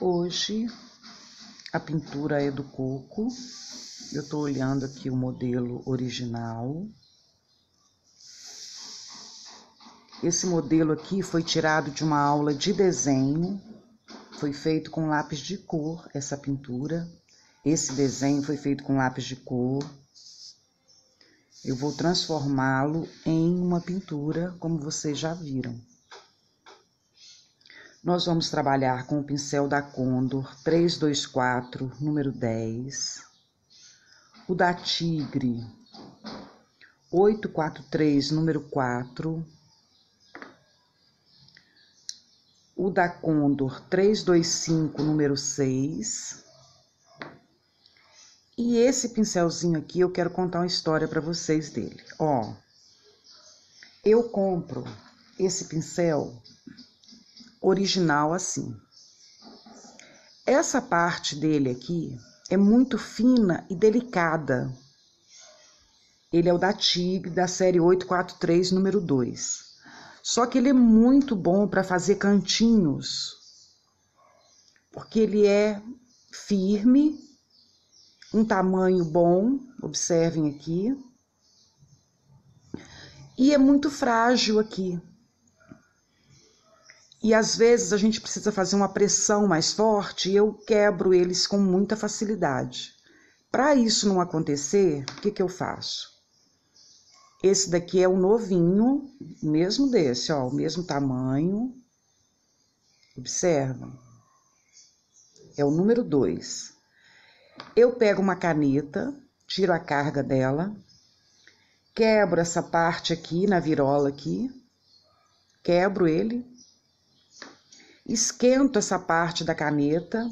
Hoje a pintura é do coco. Eu estou olhando aqui o modelo original. Esse modelo aqui foi tirado de uma aula de desenho. Foi feito com lápis de cor, essa pintura. Esse desenho foi feito com lápis de cor. Eu vou transformá-lo em uma pintura, como vocês já viram. Nós vamos trabalhar com o pincel da Condor 324, número 10. O da Tigre 843, número 4. O da Condor 325, número 6. E esse pincelzinho aqui, eu quero contar uma história para vocês dele. Ó, eu compro esse pincel original assim. Essa parte dele aqui é muito fina e delicada. Ele é o da Tigre, da série 843, número 2. Só que ele é muito bom para fazer cantinhos, porque ele é firme, um tamanho bom, observem aqui, e é muito frágil aqui. E às vezes a gente precisa fazer uma pressão mais forte e eu quebro eles com muita facilidade. Para isso não acontecer, o que eu faço? Esse daqui é o novinho, mesmo desse, ó, o mesmo tamanho. Observam? É o número 2. Eu pego uma caneta, tiro a carga dela, quebro essa parte aqui na virola aqui, quebro ele, esquento essa parte da caneta,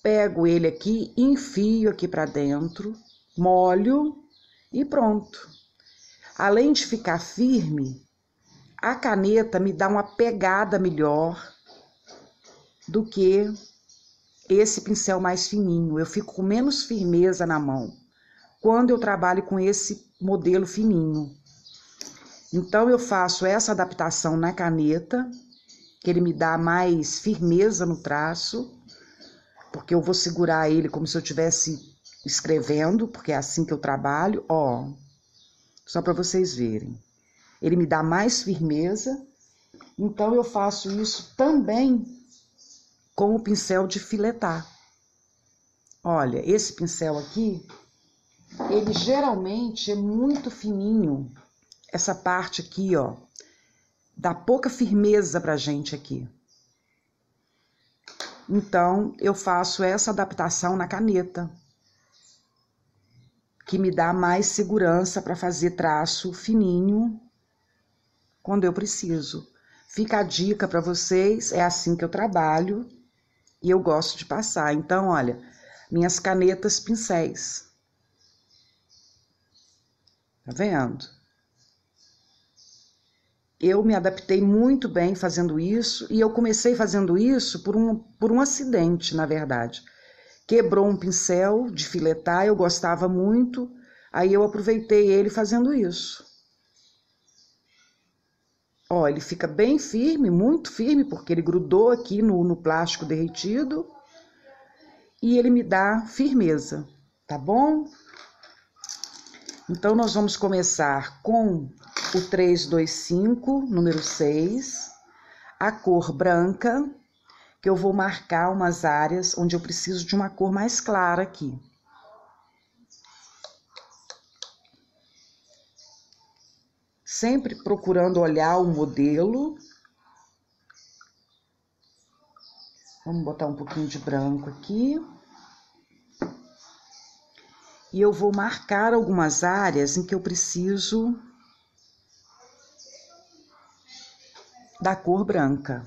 pego ele aqui, enfio aqui para dentro, molho e pronto. Além de ficar firme, a caneta me dá uma pegada melhor do que esse pincel mais fininho. Eu fico com menos firmeza na mão quando eu trabalho com esse modelo fininho. Então eu faço essa adaptação na caneta, que ele me dá mais firmeza no traço, porque eu vou segurar ele como se eu estivesse escrevendo, porque é assim que eu trabalho, ó. Só para vocês verem. Ele me dá mais firmeza, então eu faço isso também com o pincel de filetar. Olha, esse pincel aqui, ele geralmente é muito fininho. Essa parte aqui, ó, dá pouca firmeza pra gente aqui. Então, eu faço essa adaptação na caneta, que me dá mais segurança para fazer traço fininho quando eu preciso. Fica a dica para vocês, é assim que eu trabalho e eu gosto de passar. Então, olha, minhas canetas pincéis. Tá vendo? Eu me adaptei muito bem fazendo isso e eu comecei fazendo isso por um acidente, na verdade. Quebrou um pincel de filetar, eu gostava muito, aí eu aproveitei ele fazendo isso. Ó, ele fica bem firme, muito firme, porque ele grudou aqui no plástico derretido e ele me dá firmeza, tá bom? Então, nós vamos começar com o 325, número 6, a cor branca, que eu vou marcar umas áreas onde eu preciso de uma cor mais clara aqui. Sempre procurando olhar o modelo. Vamos botar um pouquinho de branco aqui. E eu vou marcar algumas áreas em que eu preciso da cor branca.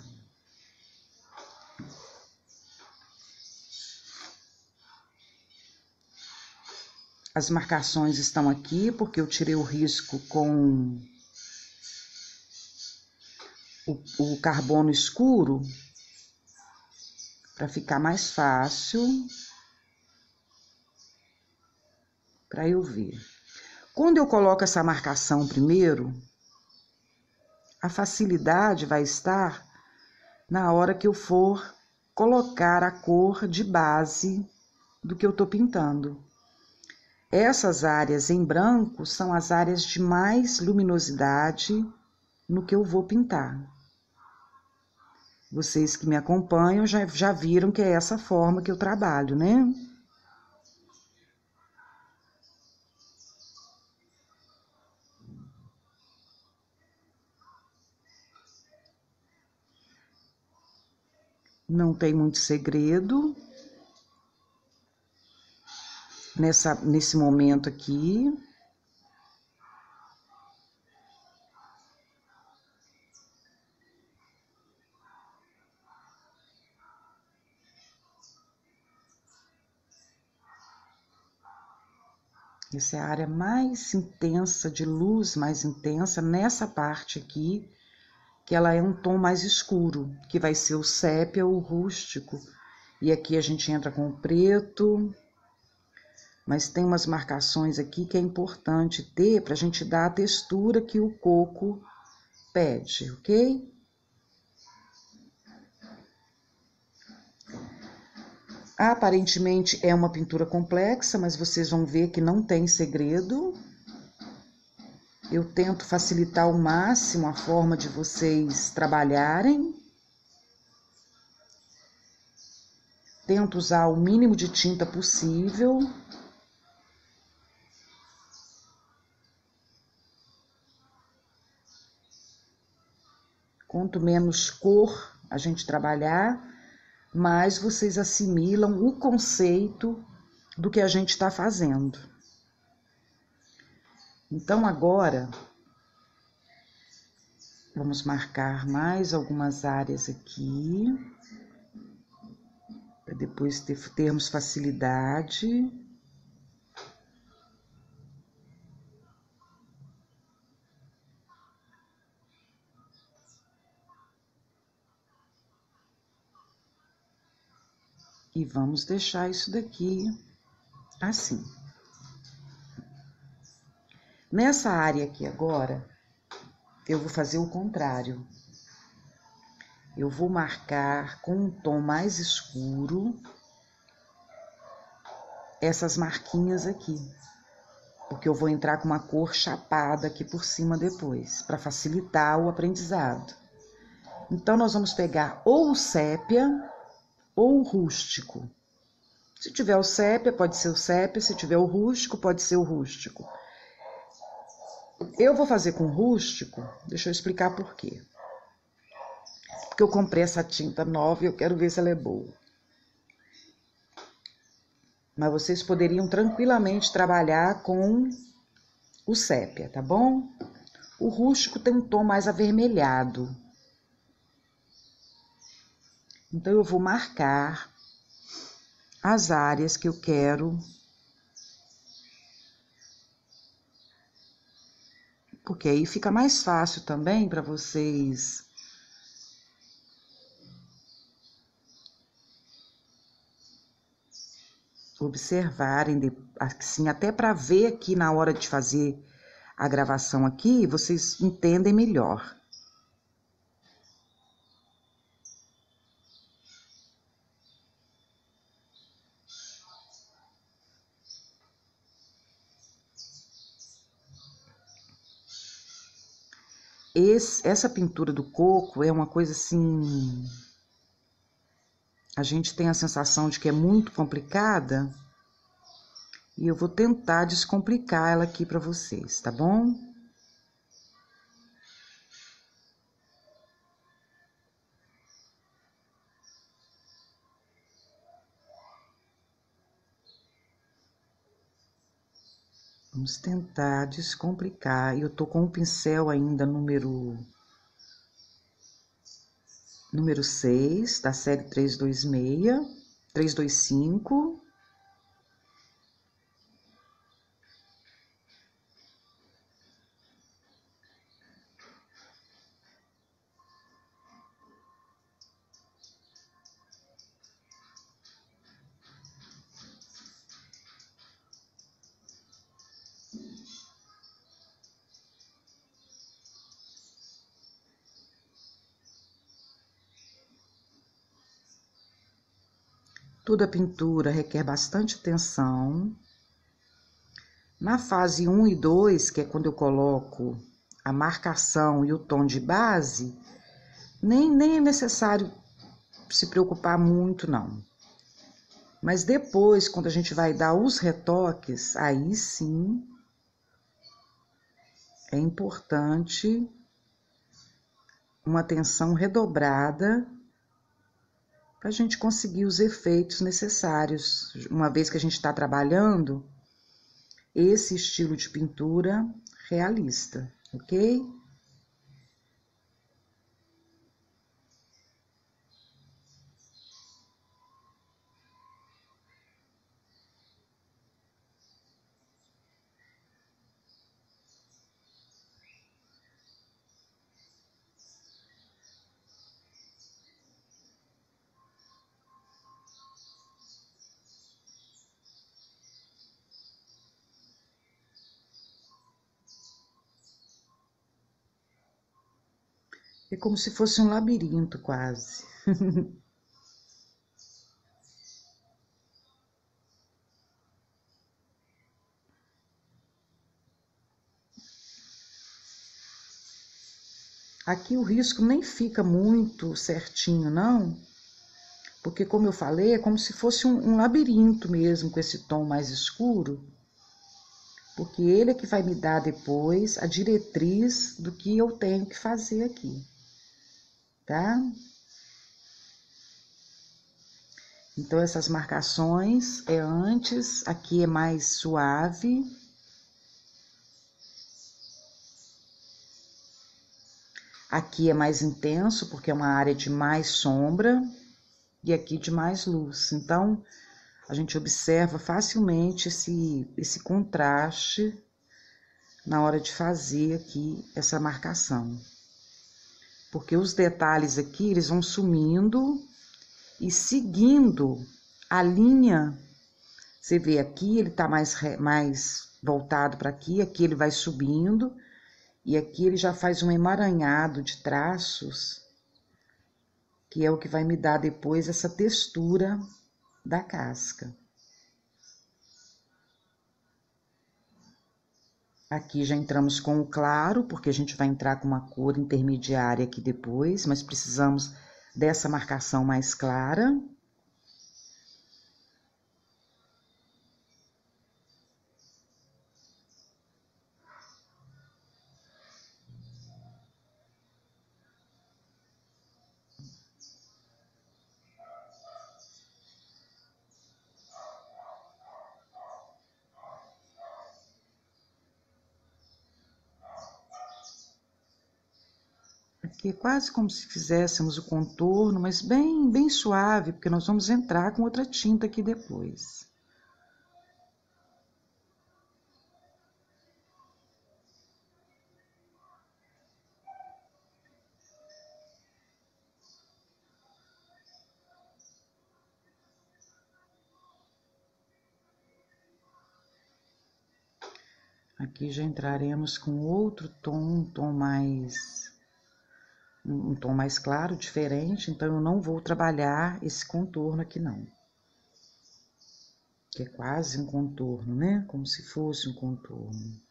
As marcações estão aqui porque eu tirei o risco com o carbono escuro para ficar mais fácil para eu ver. Quando eu coloco essa marcação primeiro, a facilidade vai estar na hora que eu for colocar a cor de base do que eu estou pintando. Essas áreas em branco são as áreas de mais luminosidade no que eu vou pintar. Vocês que me acompanham já viram que é essa forma que eu trabalho, né? Não tem muito segredo nesse momento aqui. Essa é a área mais intensa, de luz mais intensa, nessa parte aqui, que ela é um tom mais escuro, que vai ser o sépia ou o rústico. E aqui a gente entra com o preto, mas tem umas marcações aqui que é importante ter para a gente dar a textura que o coco pede, ok? Aparentemente é uma pintura complexa, mas vocês vão ver que não tem segredo. Eu tento facilitar ao máximo a forma de vocês trabalharem. Tento usar o mínimo de tinta possível. Quanto menos cor a gente trabalhar, mais vocês assimilam o conceito do que a gente está fazendo. Então agora, vamos marcar mais algumas áreas aqui, para depois termos facilidade. E vamos deixar isso daqui assim. Nessa área aqui agora, eu vou fazer o contrário. Eu vou marcar com um tom mais escuro essas marquinhas aqui, porque eu vou entrar com uma cor chapada aqui por cima depois, para facilitar o aprendizado. Então, nós vamos pegar ou o sépia ou o rústico. Se tiver o sépia, pode ser o sépia, se tiver o rústico, pode ser o rústico. Eu vou fazer com rústico, deixa eu explicar por quê. Porque eu comprei essa tinta nova e eu quero ver se ela é boa. Mas vocês poderiam tranquilamente trabalhar com o sépia, tá bom? O rústico tem um tom mais avermelhado. Então, eu vou marcar as áreas que eu quero, porque aí fica mais fácil também para vocês observarem, assim, até para ver aqui na hora de fazer a gravação aqui, vocês entendem melhor. Essa pintura do coco é uma coisa assim... A gente tem a sensação de que é muito complicada, e eu vou tentar descomplicar ela aqui para vocês, tá bom? Vamos tentar descomplicar. Eu tô com o pincel ainda número 6, da série 325. Toda pintura requer bastante atenção. Na fase 1 e 2, que é quando eu coloco a marcação e o tom de base, nem é necessário se preocupar muito, não. Mas depois, quando a gente vai dar os retoques, aí sim é importante uma atenção redobrada para a gente conseguir os efeitos necessários, uma vez que a gente está trabalhando esse estilo de pintura realista, ok? É como se fosse um labirinto, quase. Aqui o risco nem fica muito certinho, não, porque, como eu falei, é como se fosse um labirinto mesmo, com esse tom mais escuro, porque ele é que vai me dar depois a diretriz do que eu tenho que fazer aqui, tá? Então, essas marcações é antes, aqui é mais suave. Aqui é mais intenso, porque é uma área de mais sombra, e aqui de mais luz. Então, a gente observa facilmente esse contraste na hora de fazer aqui essa marcação. Porque os detalhes aqui, eles vão sumindo e seguindo a linha. Você vê aqui, ele tá mais voltado para aqui ele vai subindo, e aqui ele já faz um emaranhado de traços, que é o que vai me dar depois essa textura da casca. Aqui já entramos com o claro, porque a gente vai entrar com uma cor intermediária aqui depois, mas precisamos dessa marcação mais clara. Aqui é quase como se fizéssemos o contorno, mas bem suave, porque nós vamos entrar com outra tinta aqui depois. Aqui já entraremos com outro tom, um tom mais claro, diferente, então eu não vou trabalhar esse contorno aqui não. Que é quase um contorno, né? Como se fosse um contorno.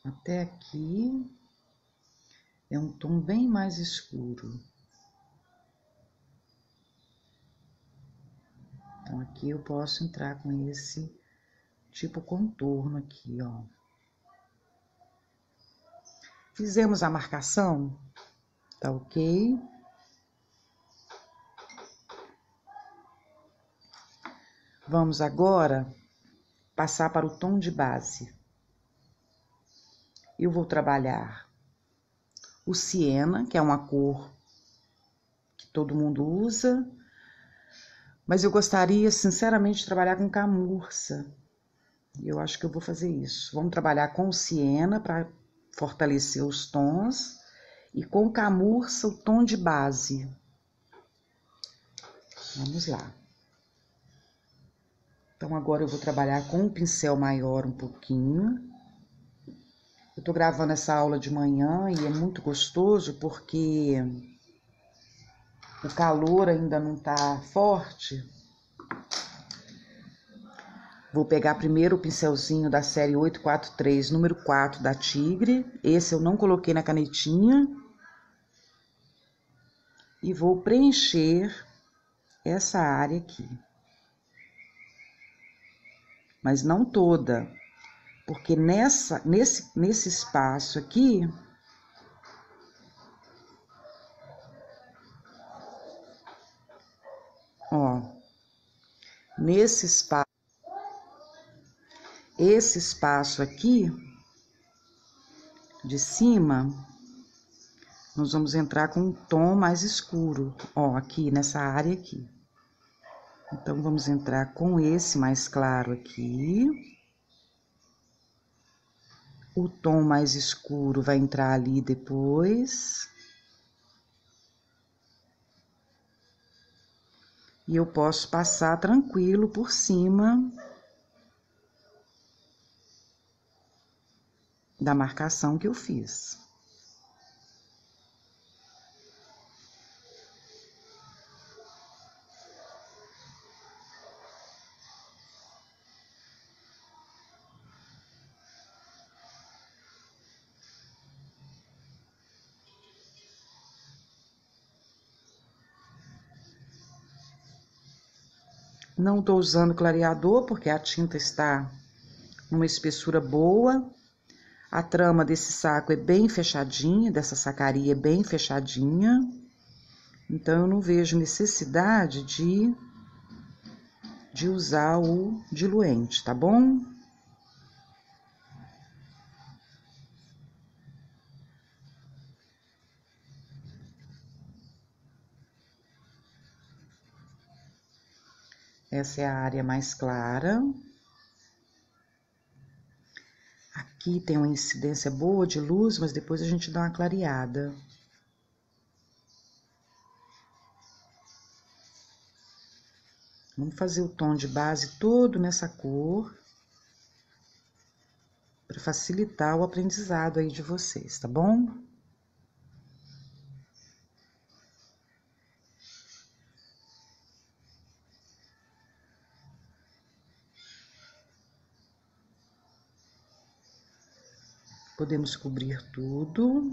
Até aqui é um tom bem mais escuro. Então, aqui eu posso entrar com esse tipo contorno aqui, ó. Fizemos a marcação, tá ok? Vamos agora passar para o tom de base. Eu vou trabalhar o siena, que é uma cor que todo mundo usa, Mas eu gostaria, sinceramente, de trabalhar com camurça. E eu acho que eu vou fazer isso. Vamos trabalhar com siena para fortalecer os tons e com camurça o tom de base. Vamos lá. Então agora eu vou trabalhar com um pincel maior um pouquinho. Eu tô gravando essa aula de manhã e é muito gostoso porque o calor ainda não tá forte. Vou pegar primeiro o pincelzinho da série 843, número 4 da Tigre. Esse eu não coloquei na canetinha. E vou preencher essa área aqui. Mas não toda, porque nesse espaço aqui, ó, esse espaço aqui de cima, nós vamos entrar com um tom mais escuro, ó, aqui nessa área aqui. Então, vamos entrar com esse mais claro aqui. O tom mais escuro vai entrar ali depois. E eu posso passar tranquilo por cima da marcação que eu fiz. Não estou usando clareador porque a tinta está numa espessura boa. A trama desse saco é bem fechadinha, dessa sacaria é bem fechadinha. Então, eu não vejo necessidade de usar o diluente, tá bom? Essa é a área mais clara. Aqui tem uma incidência boa de luz, mas depois a gente dá uma clareada. Vamos fazer o tom de base todo nessa cor, para facilitar o aprendizado aí de vocês, tá bom? Podemos cobrir tudo.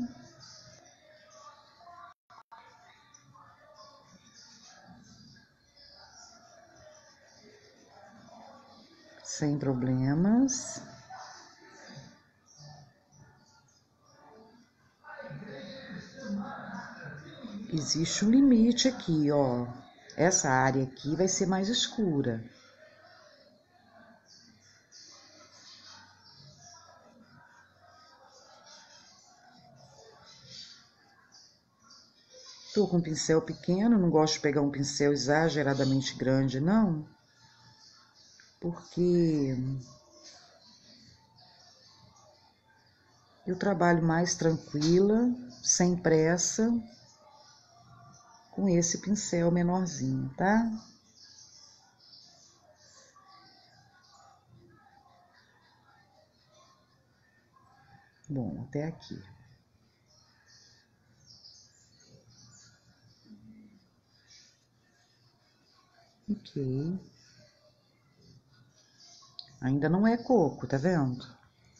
Sem problemas. Existe um limite aqui, ó. Essa área aqui vai ser mais escura. Tô com um pincel pequeno, não gosto de pegar um pincel exageradamente grande, não. Porque eu trabalho mais tranquila, sem pressa, com esse pincel menorzinho, tá? Bom, até aqui. Ok. Ainda não é coco, tá vendo?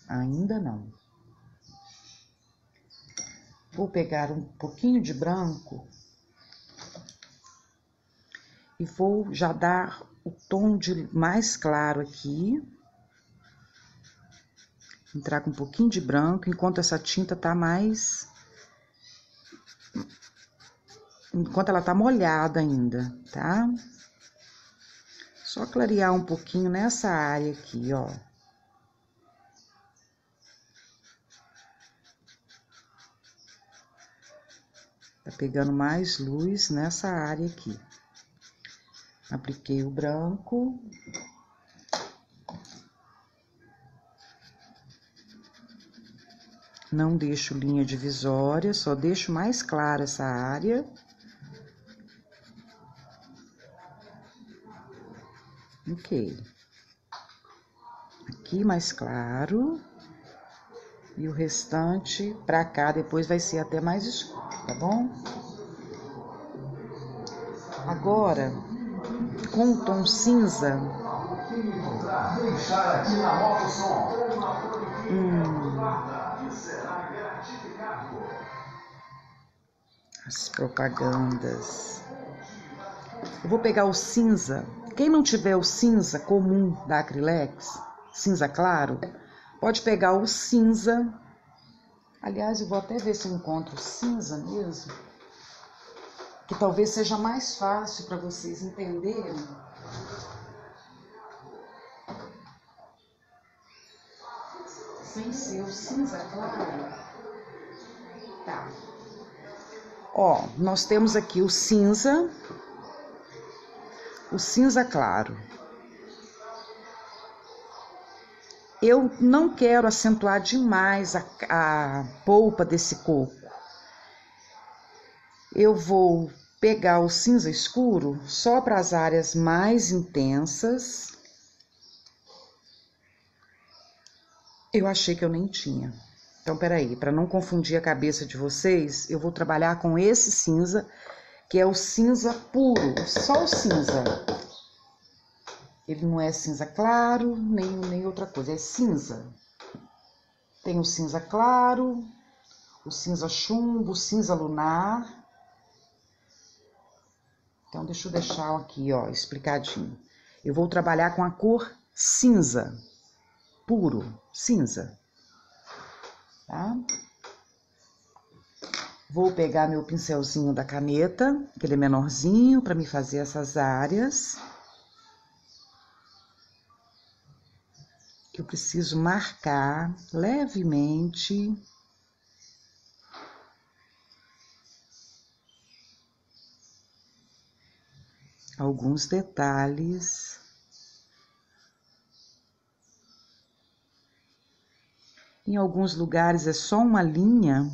Ainda não. Vou pegar um pouquinho de branco e vou já dar o tom de mais claro aqui. Entrar com um pouquinho de branco, enquanto essa tinta tá mais... Enquanto ela tá molhada ainda, tá? Só clarear um pouquinho nessa área aqui, ó. Tá pegando mais luz nessa área aqui. Apliquei o branco. Não deixo linha divisória, só deixo mais clara essa área. Ok. Aqui mais claro. E o restante pra cá depois vai ser até mais escuro, tá bom? Agora, com o tom cinza, as propagandas. Eu vou pegar o cinza. Quem não tiver o cinza comum da Acrylex, cinza claro, pode pegar o cinza. Aliás, eu vou até ver se eu encontro cinza mesmo, que talvez seja mais fácil para vocês entenderem. Sem ser o cinza claro. Tá. Ó, nós temos aqui o cinza claro. Eu não quero acentuar demais a polpa desse coco. Eu vou pegar o cinza escuro só para as áreas mais intensas. Eu achei que eu nem tinha. Então, peraí, para não confundir a cabeça de vocês, eu vou trabalhar com esse cinza, que é o cinza puro, só o cinza. Ele não é cinza claro, nem outra coisa, é cinza. Tem o cinza claro, o cinza chumbo, o cinza lunar. Então, deixa eu deixar aqui, ó, explicadinho. Eu vou trabalhar com a cor cinza, puro, cinza. Tá? Vou pegar meu pincelzinho da caneta, que ele é menorzinho, para me fazer essas áreas. Que eu preciso marcar levemente. Alguns detalhes. Em alguns lugares é só uma linha.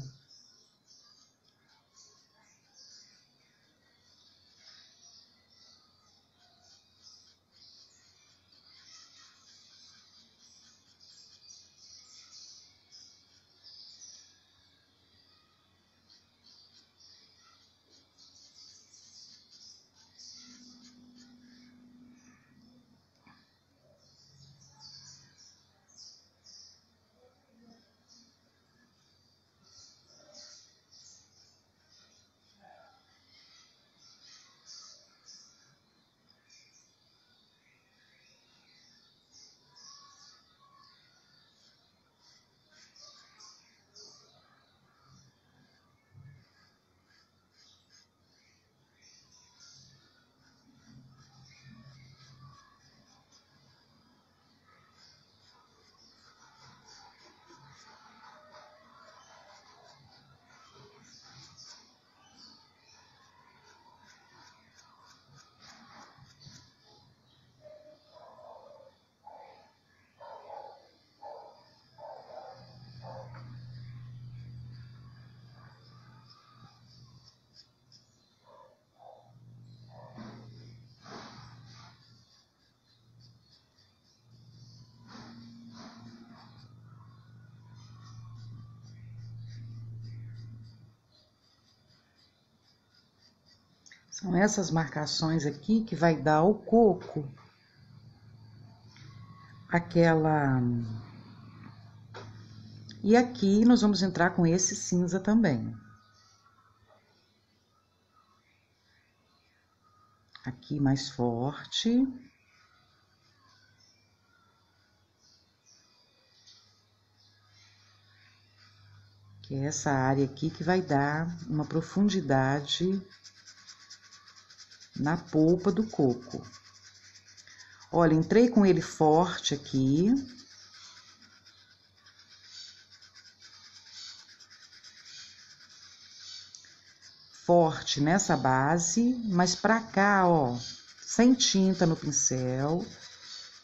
São essas marcações aqui que vai dar ao coco aquela... E aqui nós vamos entrar com esse cinza também. Aqui mais forte. Que é essa área aqui que vai dar uma profundidade na polpa do coco. Olha, entrei com ele forte aqui. Forte nessa base, mas pra cá, ó, sem tinta no pincel.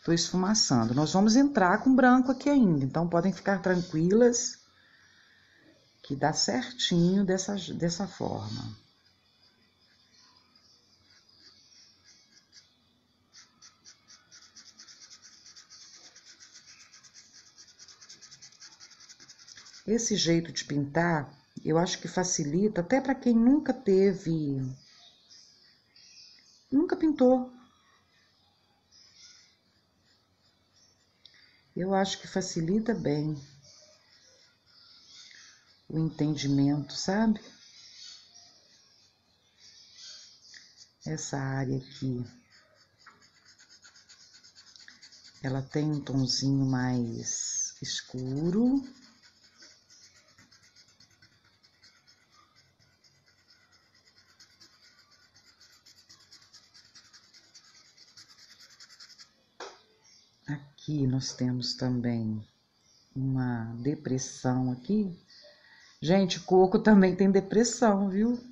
Tô esfumaçando. Nós vamos entrar com branco aqui ainda, então podem ficar tranquilas que dá certinho dessa forma. Esse jeito de pintar, eu acho que facilita até para quem nunca pintou. Eu acho que facilita bem o entendimento, sabe? Essa área aqui, ela tem um tonzinho mais escuro. Aqui nós temos também uma depressão aqui. Gente, coco também tem depressão, viu?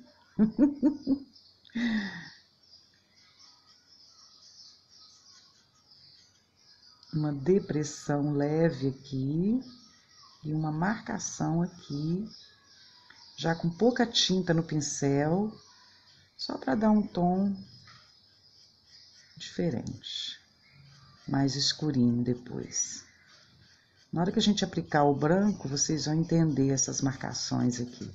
Uma depressão leve aqui e uma marcação aqui, já com pouca tinta no pincel, só para dar um tom diferente, mais escurinho depois. Na hora que a gente aplicar o branco, vocês vão entender essas marcações aqui.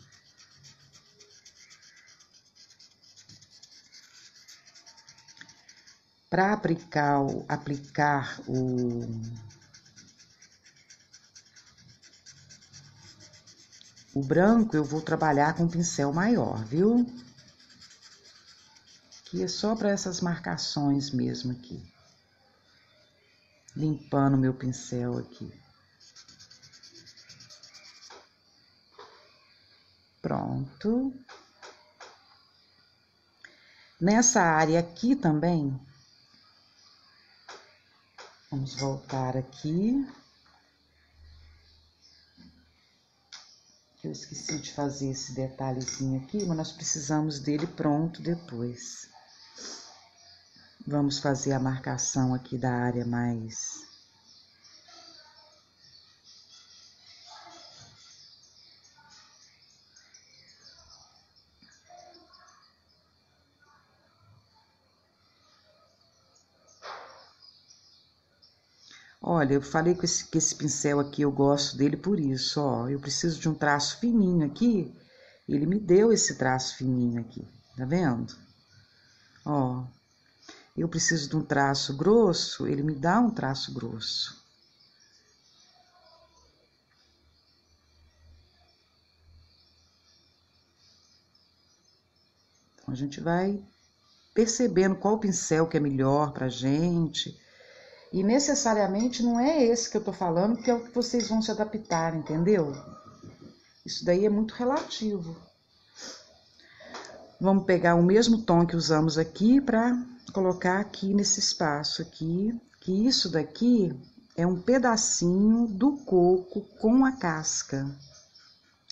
Para aplicar o branco, eu vou trabalhar com um pincel maior, viu? Que é só para essas marcações mesmo aqui. Limpando meu pincel aqui. Pronto. Nessa área aqui também, vamos voltar aqui. Eu esqueci de fazer esse detalhezinho aqui, mas nós precisamos dele pronto depois. Vamos fazer a marcação aqui da área mais... Olha, eu falei que esse pincel aqui eu gosto dele por isso, ó. Eu preciso de um traço fininho aqui, ele me deu esse traço fininho aqui, tá vendo? Ó, eu preciso de um traço grosso, ele me dá um traço grosso. Então, a gente vai percebendo qual pincel que é melhor pra gente. E necessariamente não é esse que eu tô falando, que é o que vocês vão se adaptar, entendeu? Isso daí é muito relativo. Vamos pegar o mesmo tom que usamos aqui para colocar aqui nesse espaço aqui, que isso daqui é um pedacinho do coco com a casca.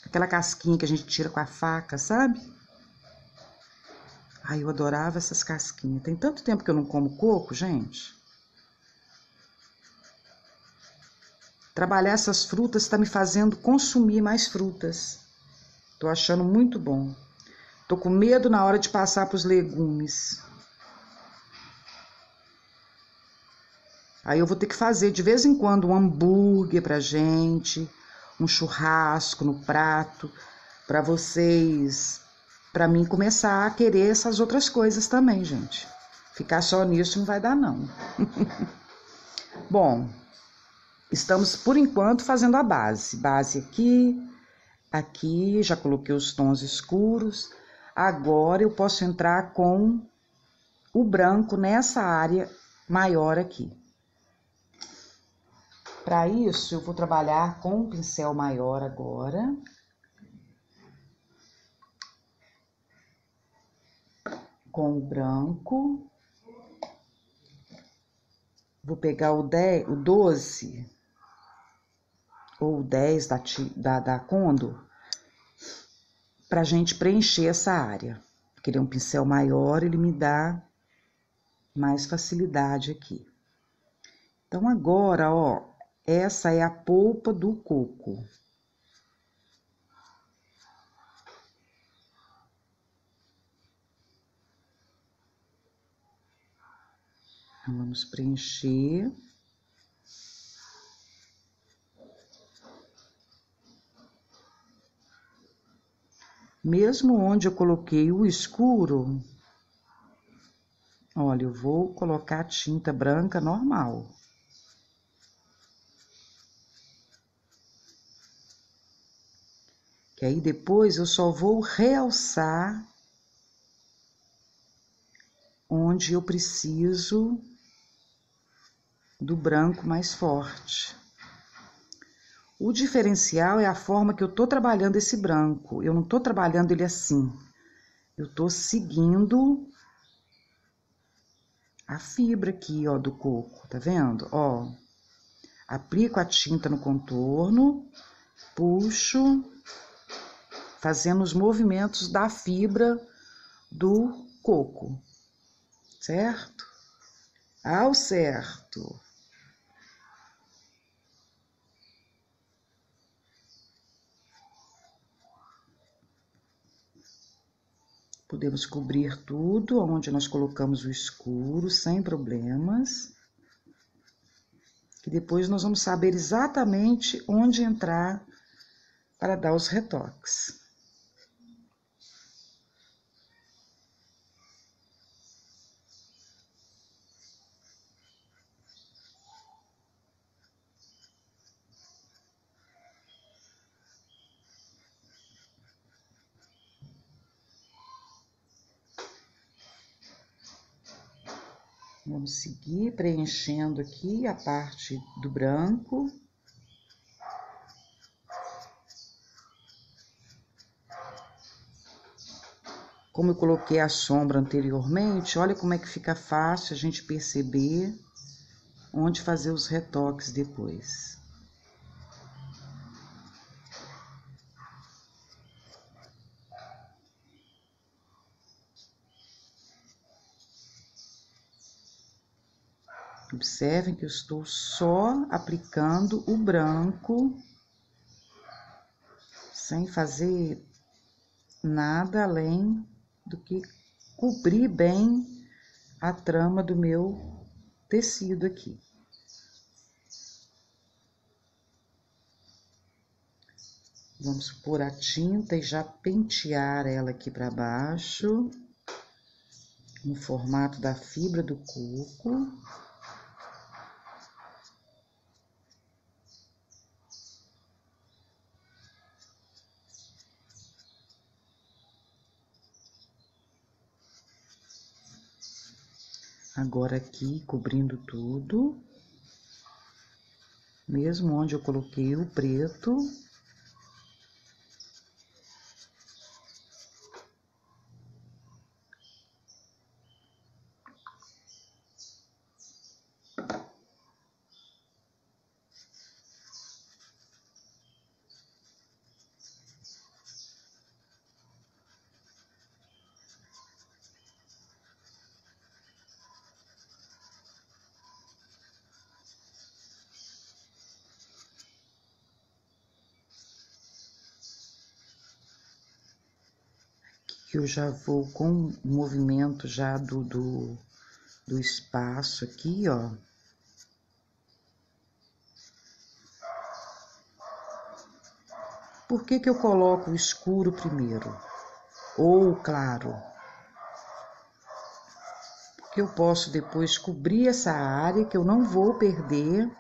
Aquela casquinha que a gente tira com a faca, sabe? Ai, eu adorava essas casquinhas. Tem tanto tempo que eu não como coco, gente. Trabalhar essas frutas está me fazendo consumir mais frutas. Tô achando muito bom. Tô com medo na hora de passar para os legumes. Aí eu vou ter que fazer de vez em quando um hambúrguer pra gente, um churrasco no prato, para vocês, para mim começar a querer essas outras coisas também, gente. Ficar só nisso não vai dar, não. Bom, estamos, por enquanto, fazendo a base. Base aqui, já coloquei os tons escuros. Agora eu posso entrar com o branco nessa área maior aqui. Para isso, eu vou trabalhar com um pincel maior agora. Com o branco. Vou pegar o 12 ou o 10 da Condor pra gente preencher essa área. Porque ele é um pincel maior, ele me dá mais facilidade aqui. Então, agora, ó, essa é a polpa do coco. Vamos preencher. Mesmo onde eu coloquei o escuro, olha, eu vou colocar tinta branca normal. Que aí depois eu só vou realçar onde eu preciso do branco mais forte. O diferencial é a forma que eu tô trabalhando esse branco. Eu não tô trabalhando ele assim. Eu tô seguindo a fibra aqui, ó, do coco, tá vendo? Ó, aplico a tinta no contorno, puxo, fazendo os movimentos da fibra do coco, certo? Ao certo. Podemos cobrir tudo onde nós colocamos o escuro, sem problemas. Que depois nós vamos saber exatamente onde entrar para dar os retoques. Vamos seguir preenchendo aqui a parte do branco. Como eu coloquei a sombra anteriormente, olha como é que fica fácil a gente perceber onde fazer os retoques depois. Observem que eu estou só aplicando o branco, sem fazer nada além do que cobrir bem a trama do meu tecido aqui. Vamos pôr a tinta e já pentear ela aqui para baixo, no formato da fibra do coco. Agora aqui, cobrindo tudo, mesmo onde eu coloquei o preto. Que eu já vou com o movimento já do espaço aqui, ó. Por que que eu coloco o escuro primeiro? Ou o claro? Porque eu posso depois cobrir essa área, que eu não vou perder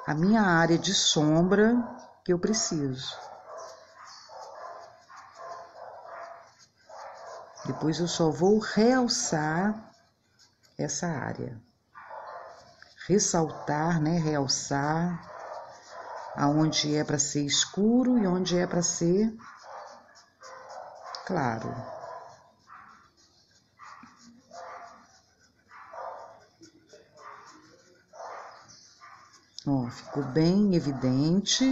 a minha área de sombra que eu preciso. Depois eu só vou realçar essa área. Ressaltar, né? Realçar aonde é para ser escuro e onde é para ser claro. Ó, ficou bem evidente.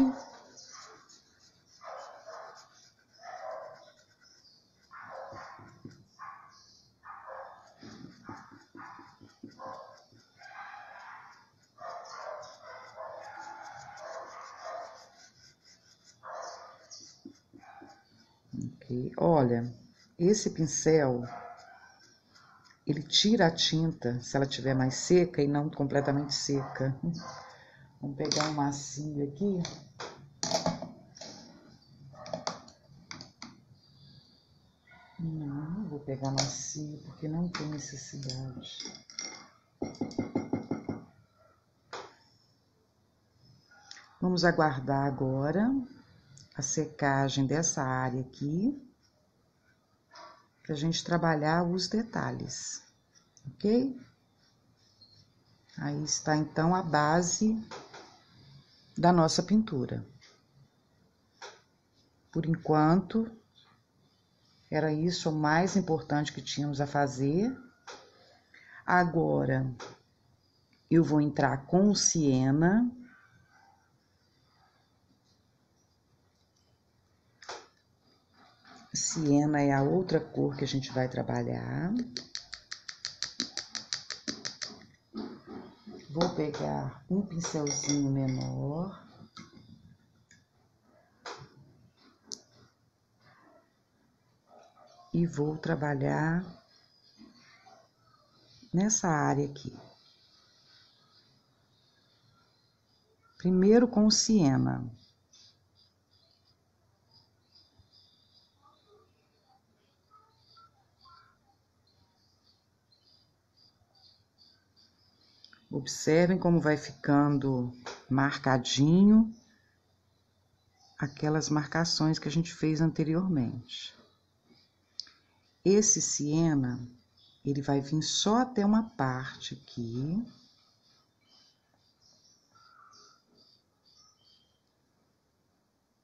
ver. Olha, esse pincel, ele tira a tinta se ela estiver mais seca e não completamente seca. Vamos pegar um macio aqui. Não vou pegar macio porque não tem necessidade. Vamos aguardar agora a secagem dessa área aqui, para a gente trabalhar os detalhes, ok? Aí está então a base da nossa pintura. Por enquanto, era isso o mais importante que tínhamos a fazer. Agora, eu vou entrar com o siena. Siena é a outra cor que a gente vai trabalhar. Vou pegar um pincelzinho menor. E vou trabalhar nessa área aqui. Primeiro com o siena. Observem como vai ficando marcadinho aquelas marcações que a gente fez anteriormente. Esse siena, ele vai vir só até uma parte aqui.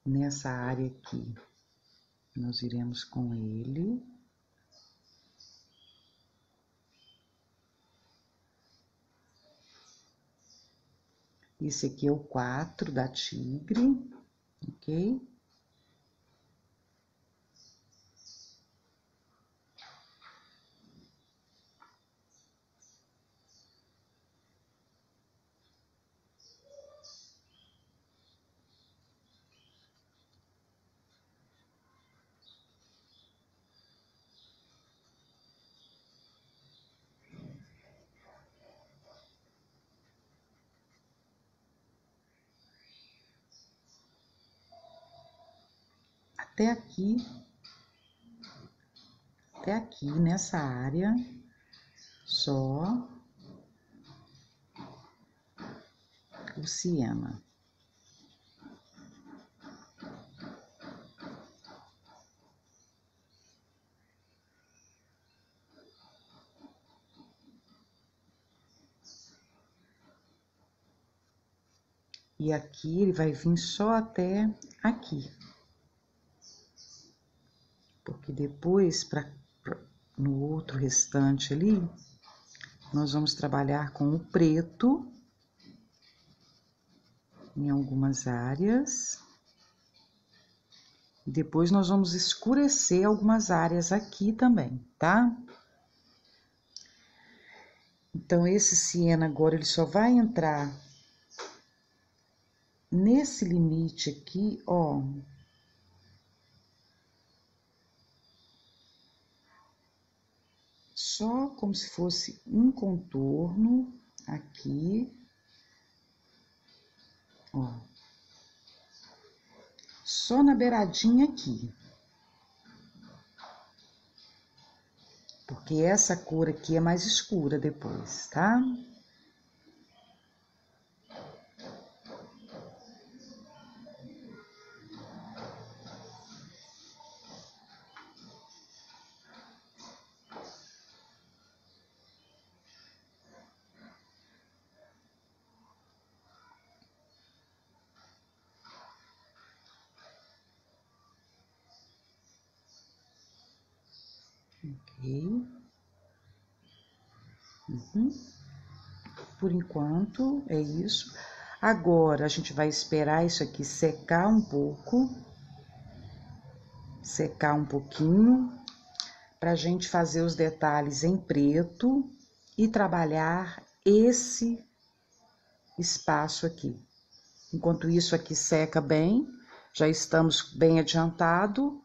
Nessa área aqui, nós iremos com ele. Esse aqui é o 4 da tigre, ok? Até aqui nessa área, só o siena. E aqui ele vai vir só até aqui. Porque depois, no outro restante ali, nós vamos trabalhar com o preto em algumas áreas. E depois nós vamos escurecer algumas áreas aqui também, tá? Então, esse siena agora, ele só vai entrar nesse limite aqui, ó. Só como se fosse um contorno aqui, ó. Só na beiradinha aqui. Porque essa cor aqui é mais escura depois, tá? Ok. Por enquanto, é isso. Agora, a gente vai esperar isso aqui secar um pouco. Secar um pouquinho. Pra gente fazer os detalhes em preto e trabalhar esse espaço aqui. Enquanto isso aqui seca bem, já estamos bem adiantado.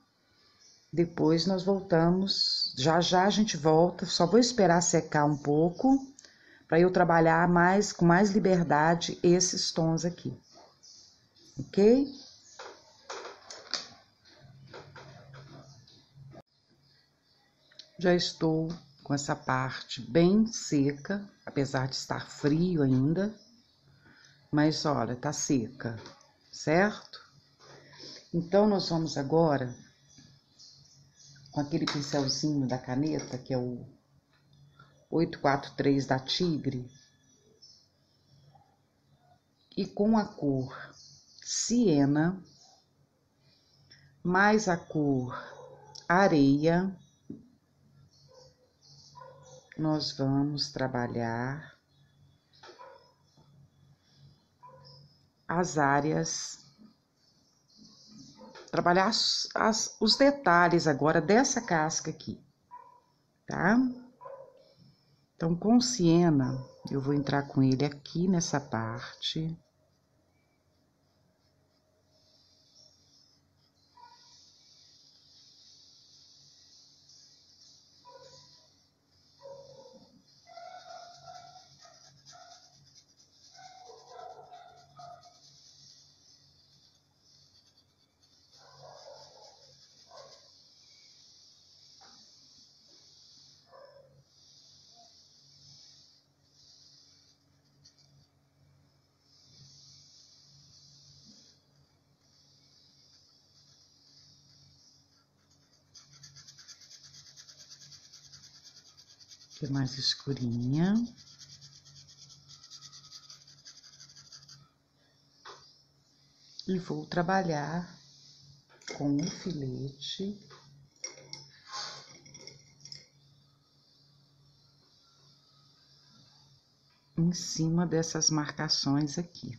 Depois nós voltamos, já já a gente volta, só vou esperar secar um pouco para eu trabalhar com mais liberdade esses tons aqui, ok? Já estou com essa parte bem seca, apesar de estar frio ainda, mas olha, tá seca, certo? Então nós vamos agora, com aquele pincelzinho da caneta, que é o 843 da Tigre, e com a cor Siena, mais a cor Areia, nós vamos trabalhar as áreas, trabalhar os detalhes agora dessa casca aqui, tá? Então, com Siena, eu vou entrar com ele aqui nessa parte. Que é mais escurinha. E vou trabalhar com o filete em cima dessas marcações aqui.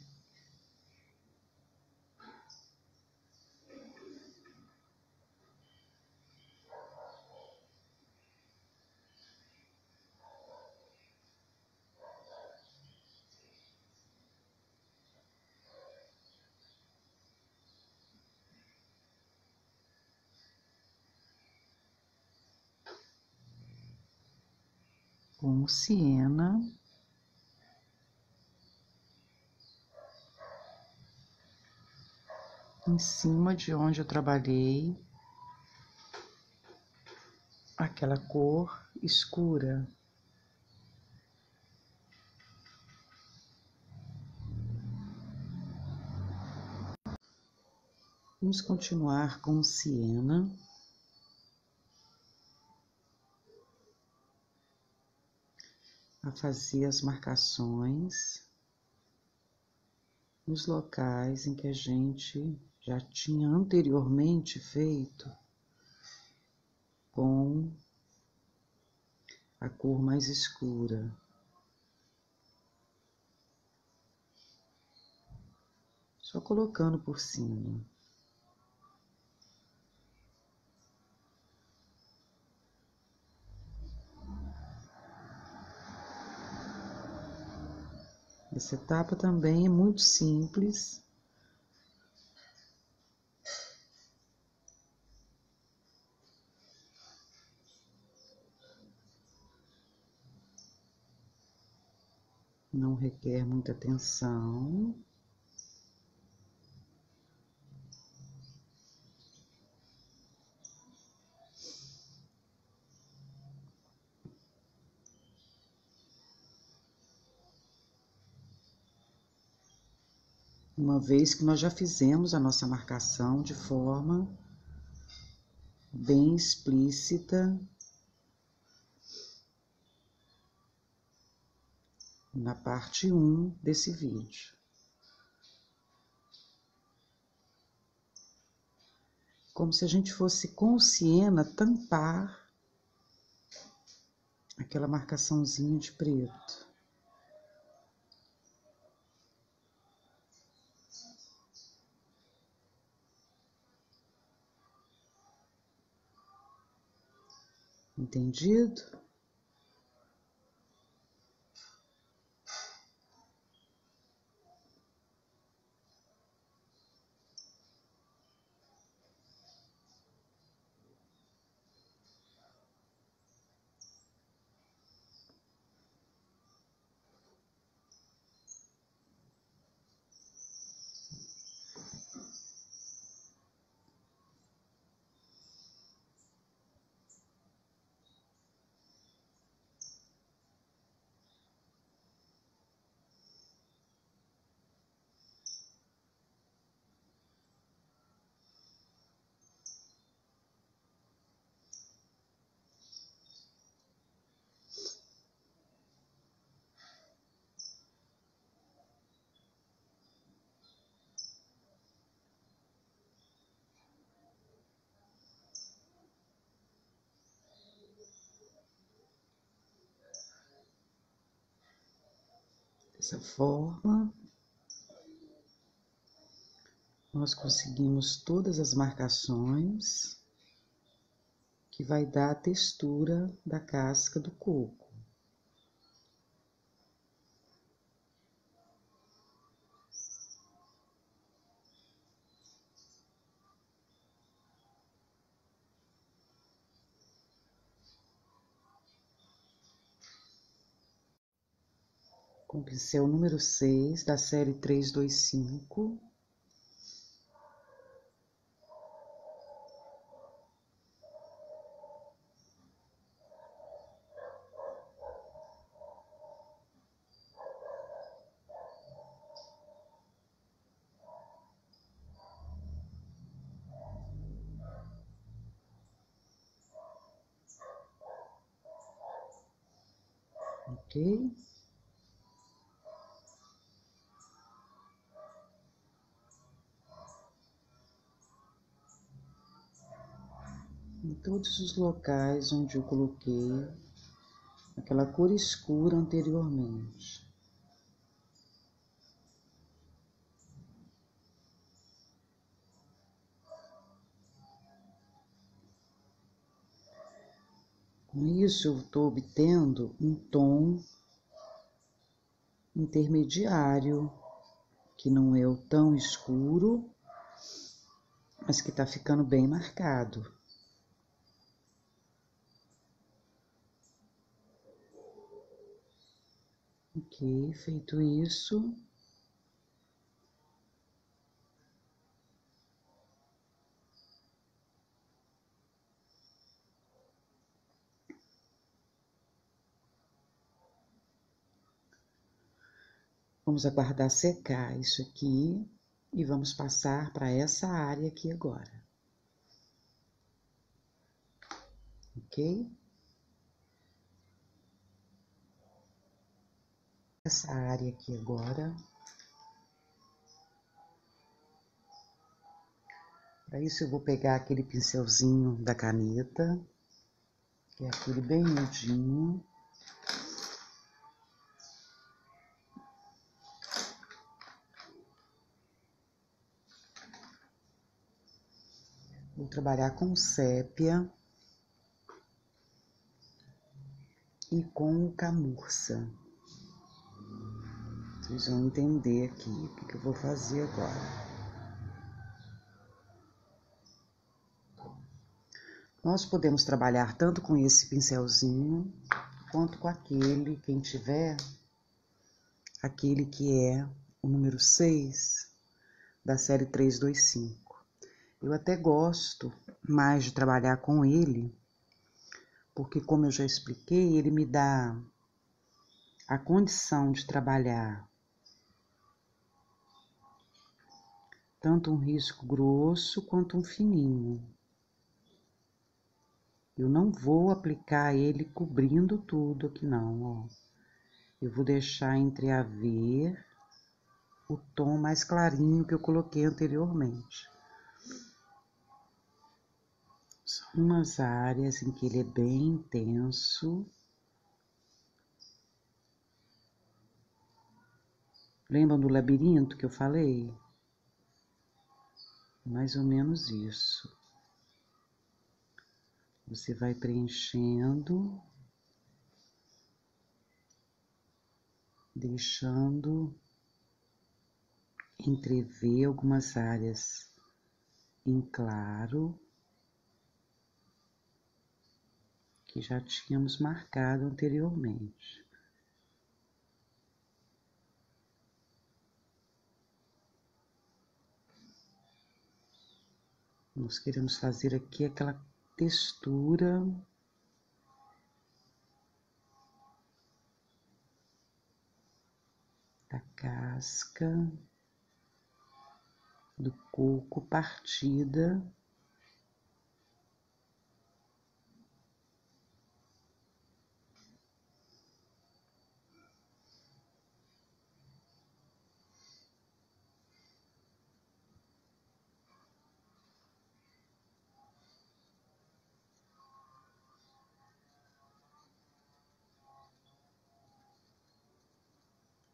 Com o Siena. Em cima de onde eu trabalhei aquela cor escura. Vamos continuar com o Siena. A fazer as marcações nos locais em que a gente já tinha anteriormente feito com a cor mais escura. Só colocando por cima. Essa etapa também é muito simples. Não requer muita atenção. Uma vez que nós já fizemos a nossa marcação de forma bem explícita na parte 1 desse vídeo. Como se a gente fosse com o Siena tampar aquela marcaçãozinha de preto. Entendido? Dessa forma, nós conseguimos todas as marcações que vai dar a textura da casca do coco. Com o pincel número 6 da série 325. Ok? Em todos os locais onde eu coloquei aquela cor escura anteriormente. Com isso, eu estou obtendo um tom intermediário, que não é o tão escuro, mas que está ficando bem marcado. Ok, feito isso, vamos aguardar secar isso aqui e vamos passar para essa área aqui agora. Ok? Essa área aqui agora. Para isso eu vou pegar aquele pincelzinho da caneta, que é aquele bem miudinho. Vou trabalhar com sépia e com camurça. Vocês vão entender aqui o que eu vou fazer agora. Nós podemos trabalhar tanto com esse pincelzinho, quanto com aquele, quem tiver, aquele que é o número 6 da série 325. Eu até gosto mais de trabalhar com ele, porque como eu já expliquei, ele me dá a condição de trabalhar tanto um risco grosso quanto um fininho. Eu não vou aplicar ele cobrindo tudo aqui não, ó. Eu vou deixar entreaver o tom mais clarinho que eu coloquei anteriormente. São umas áreas em que ele é bem intenso. Lembram do labirinto que eu falei? Mais ou menos isso. Você vai preenchendo, deixando entrever algumas áreas em claro, que já tínhamos marcado anteriormente. Nós queremos fazer aqui aquela textura da casca do coco partida.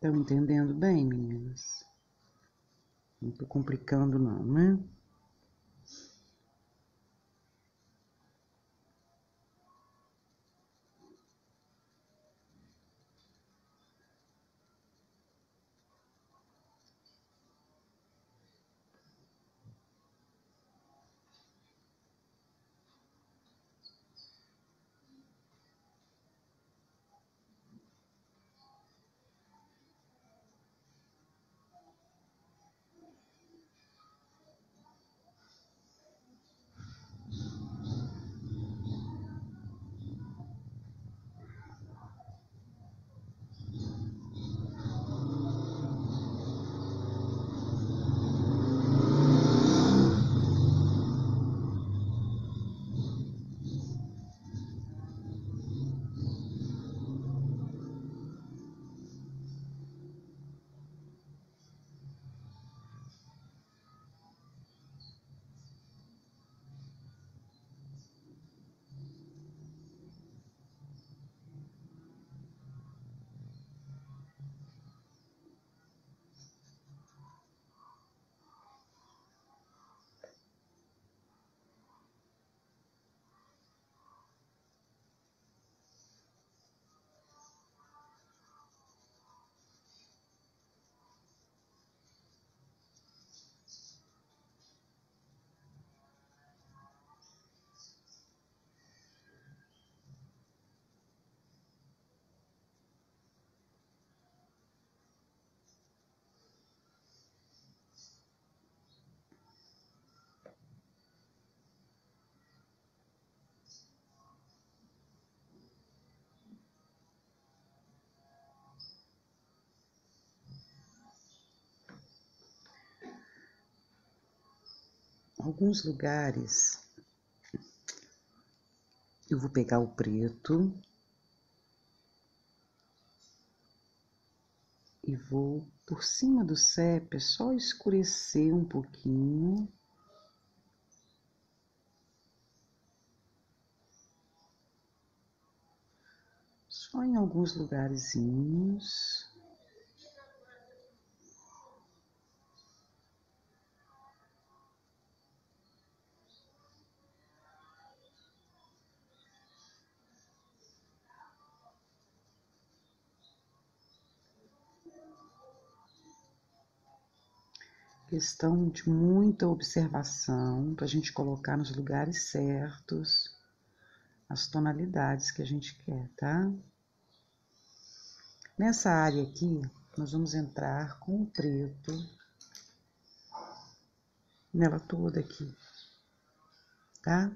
Estão entendendo bem, meninas? Não tô complicando não, né? Alguns lugares eu vou pegar o preto e vou por cima do sépia só escurecer um pouquinho. Só em alguns lugarzinhos. Questão de muita observação para a gente colocar nos lugares certos as tonalidades que a gente quer, tá? Nessa área aqui, nós vamos entrar com o preto nela toda aqui, tá?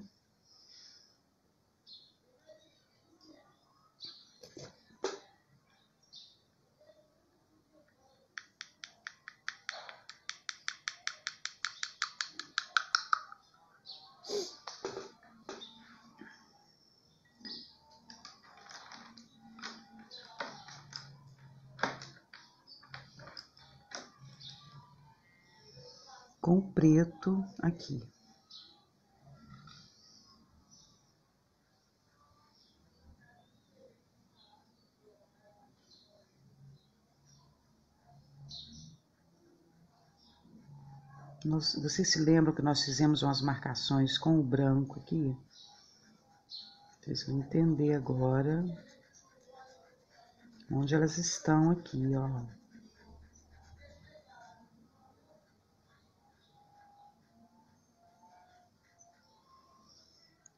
Com o preto aqui. Vocês se lembram que nós fizemos umas marcações com o branco aqui? Vocês vão entender agora onde elas estão aqui, ó.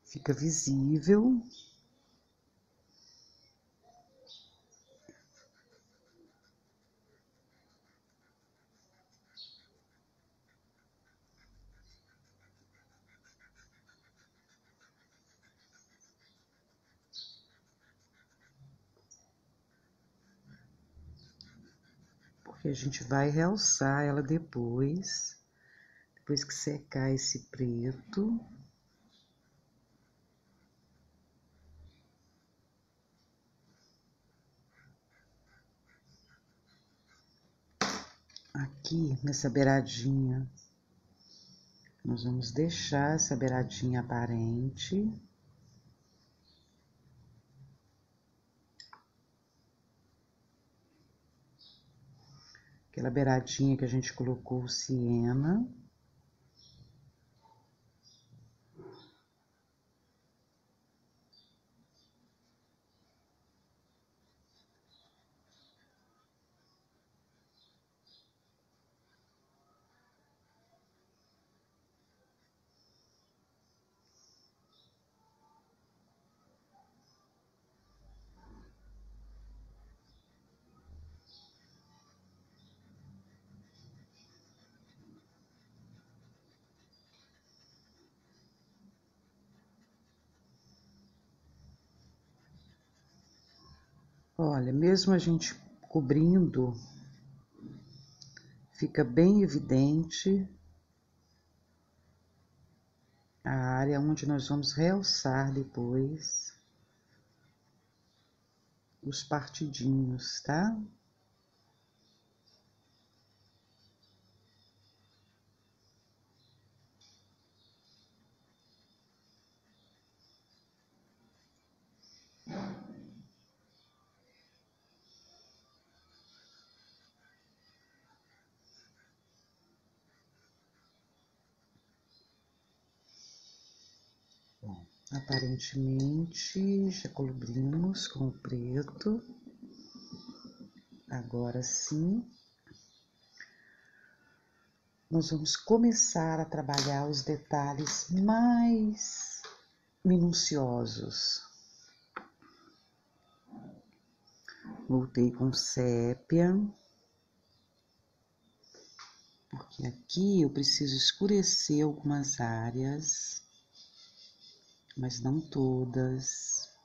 Fica visível. Porque a gente vai realçar ela depois que secar esse preto. Aqui, nessa beiradinha, nós vamos deixar essa beiradinha aparente. aquela beiradinha que a gente colocou o siena. Olha, mesmo a gente cobrindo, fica bem evidente a área onde nós vamos realçar depois os partidinhos, tá? Bom, aparentemente já cobrimos com o preto. Agora sim, nós vamos começar a trabalhar os detalhes mais minuciosos. Voltei com sépia, porque aqui eu preciso escurecer algumas áreas, mas não todas.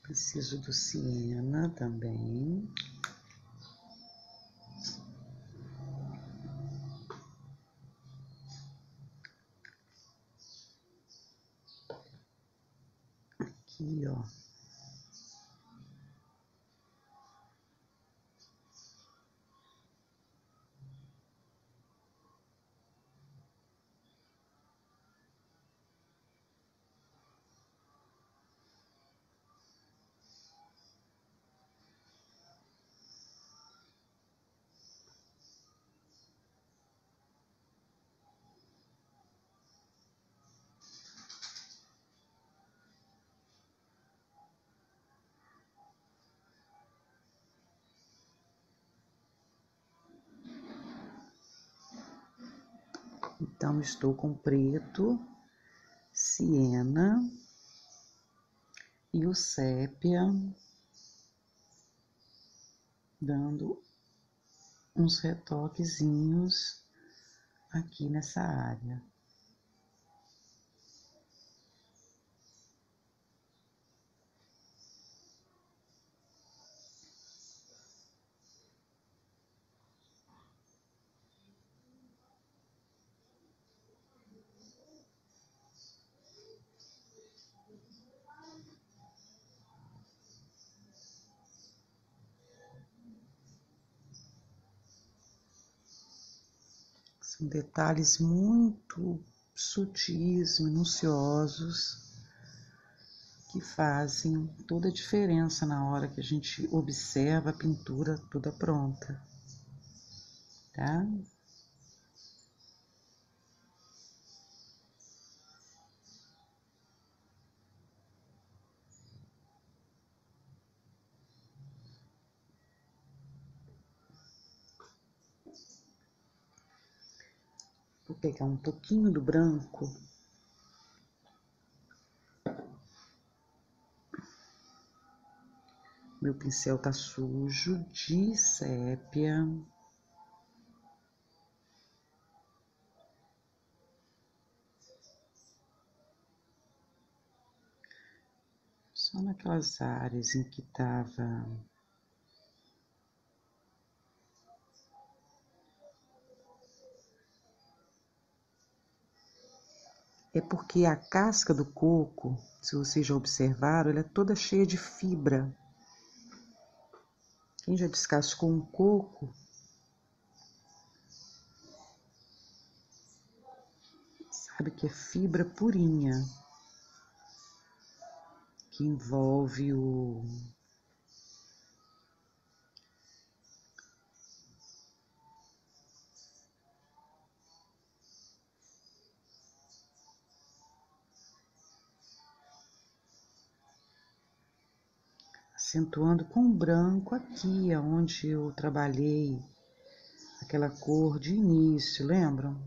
Preciso do siena também. Aqui, ó. Então, estou com preto, siena e o sépia, dando uns retoquezinhos aqui nessa área. São detalhes muito sutis, minuciosos, que fazem toda a diferença na hora que a gente observa a pintura toda pronta, tá? Vou pegar um pouquinho do branco. Meu pincel tá sujo de sépia. Só naquelas áreas em que estava é porque a casca do coco, se vocês já observaram, ela é toda cheia de fibra. Quem já descascou um coco sabe que é fibra purinha que envolve o acentuando com branco aqui, aonde eu trabalhei aquela cor de início, lembram?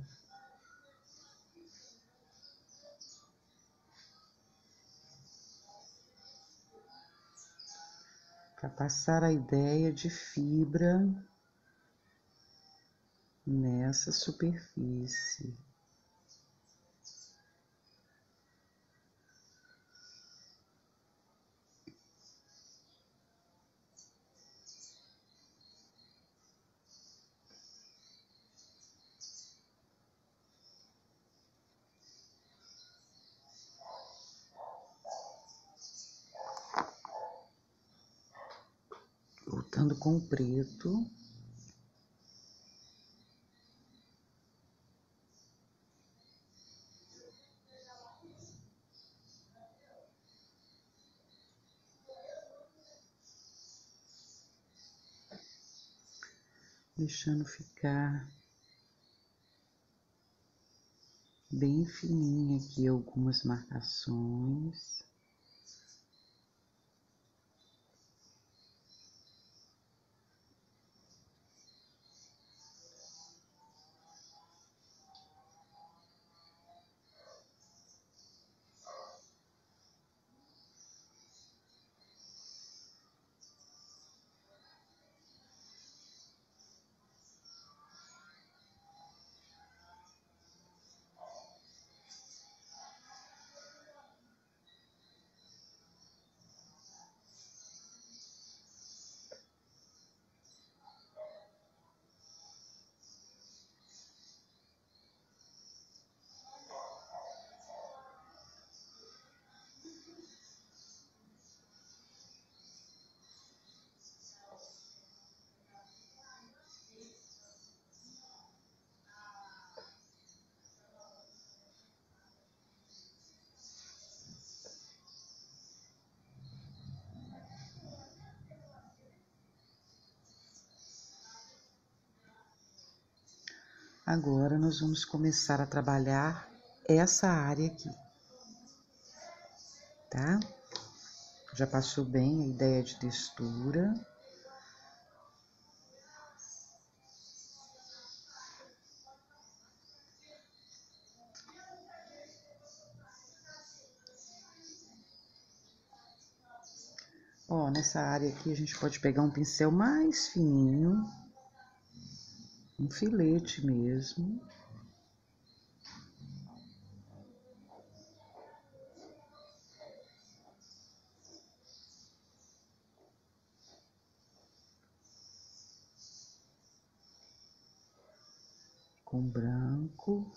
Para passar a ideia de fibra nessa superfície. Voltando com o preto. Deixando ficar bem fininha aqui algumas marcações. Agora nós vamos começar a trabalhar essa área aqui, tá? Já passou bem a ideia de textura. Ó, nessa área aqui a gente pode pegar um pincel mais fininho, um filete mesmo. Com branco.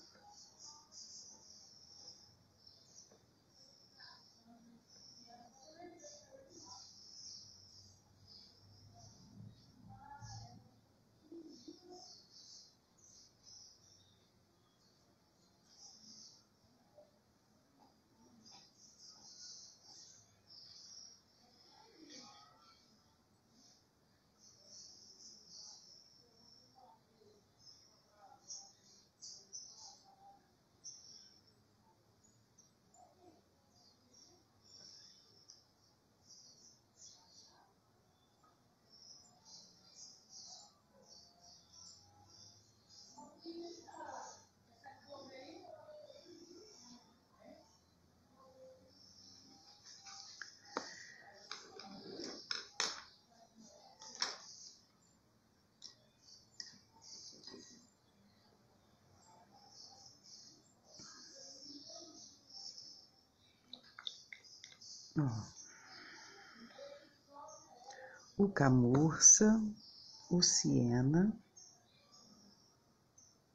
Ó. o camurça, o siena,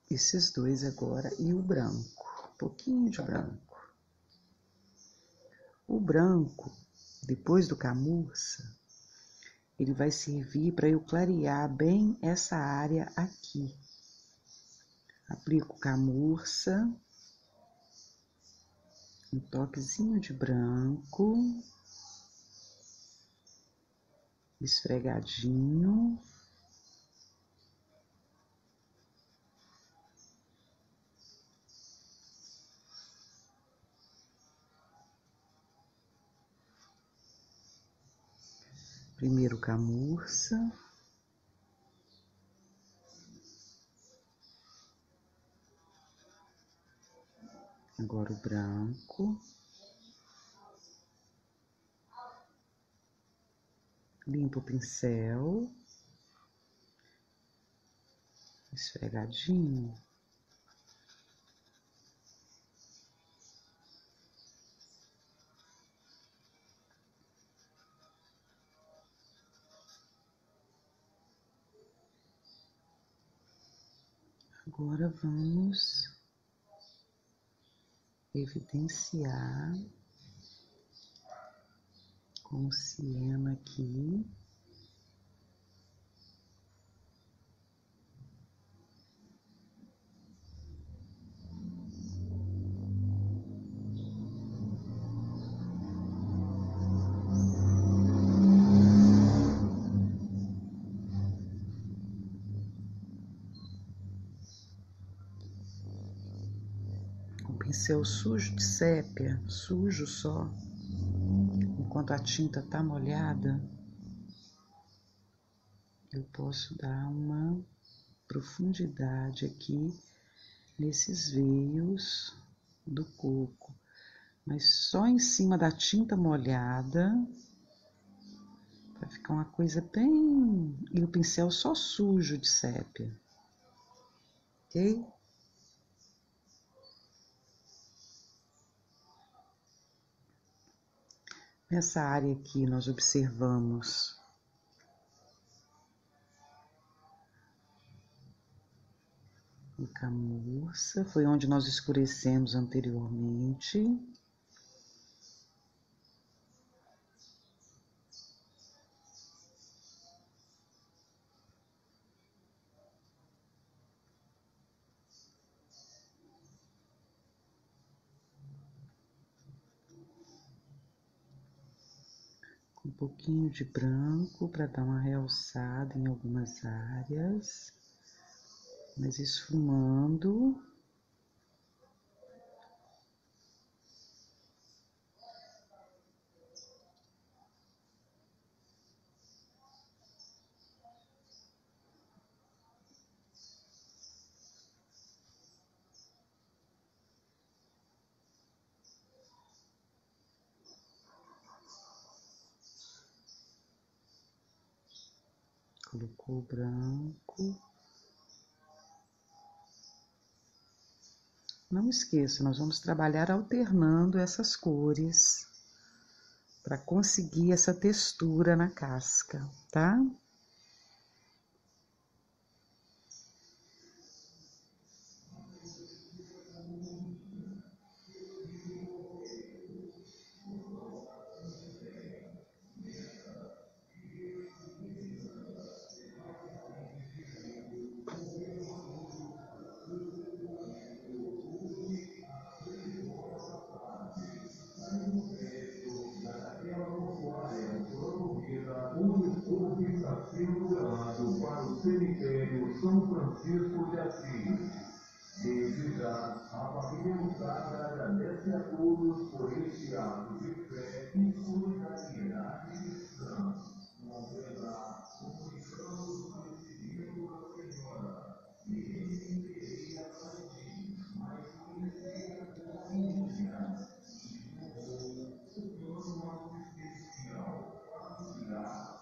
esses dois agora, e o branco, um pouquinho de branco. O branco, depois do camurça, ele vai servir para eu clarear bem essa área aqui. Aplico camurça, um toquezinho de branco, esfregadinho. Primeiro camurça. Agora o branco. Limpo o pincel. Esfregadinho. Agora vamos evidenciar com o siena aqui. O pincel sujo de sépia, sujo só, enquanto a tinta tá molhada, eu posso dar uma profundidade aqui nesses veios do coco, mas só em cima da tinta molhada, para ficar uma coisa bem... E o pincel só sujo de sépia, ok? Nessa área aqui nós observamos o camurça, foi onde nós escurecemos anteriormente. Com um pouquinho de branco para dar uma realçada em algumas áreas, mas esfumando. Colocou o branco. Não esqueça, nós vamos trabalhar alternando essas cores para conseguir essa textura na casca, tá? Está sendo doado para o cemitério São Francisco de Assis. Desde já, a família Usada agradece a todos por este ato de fé e solidariedade cristã. Vamos lembrar, comunicamos o falecimento da senhora Irene Pereira Valentim, mais conhecida como Indígena, o plano assistencial familiar.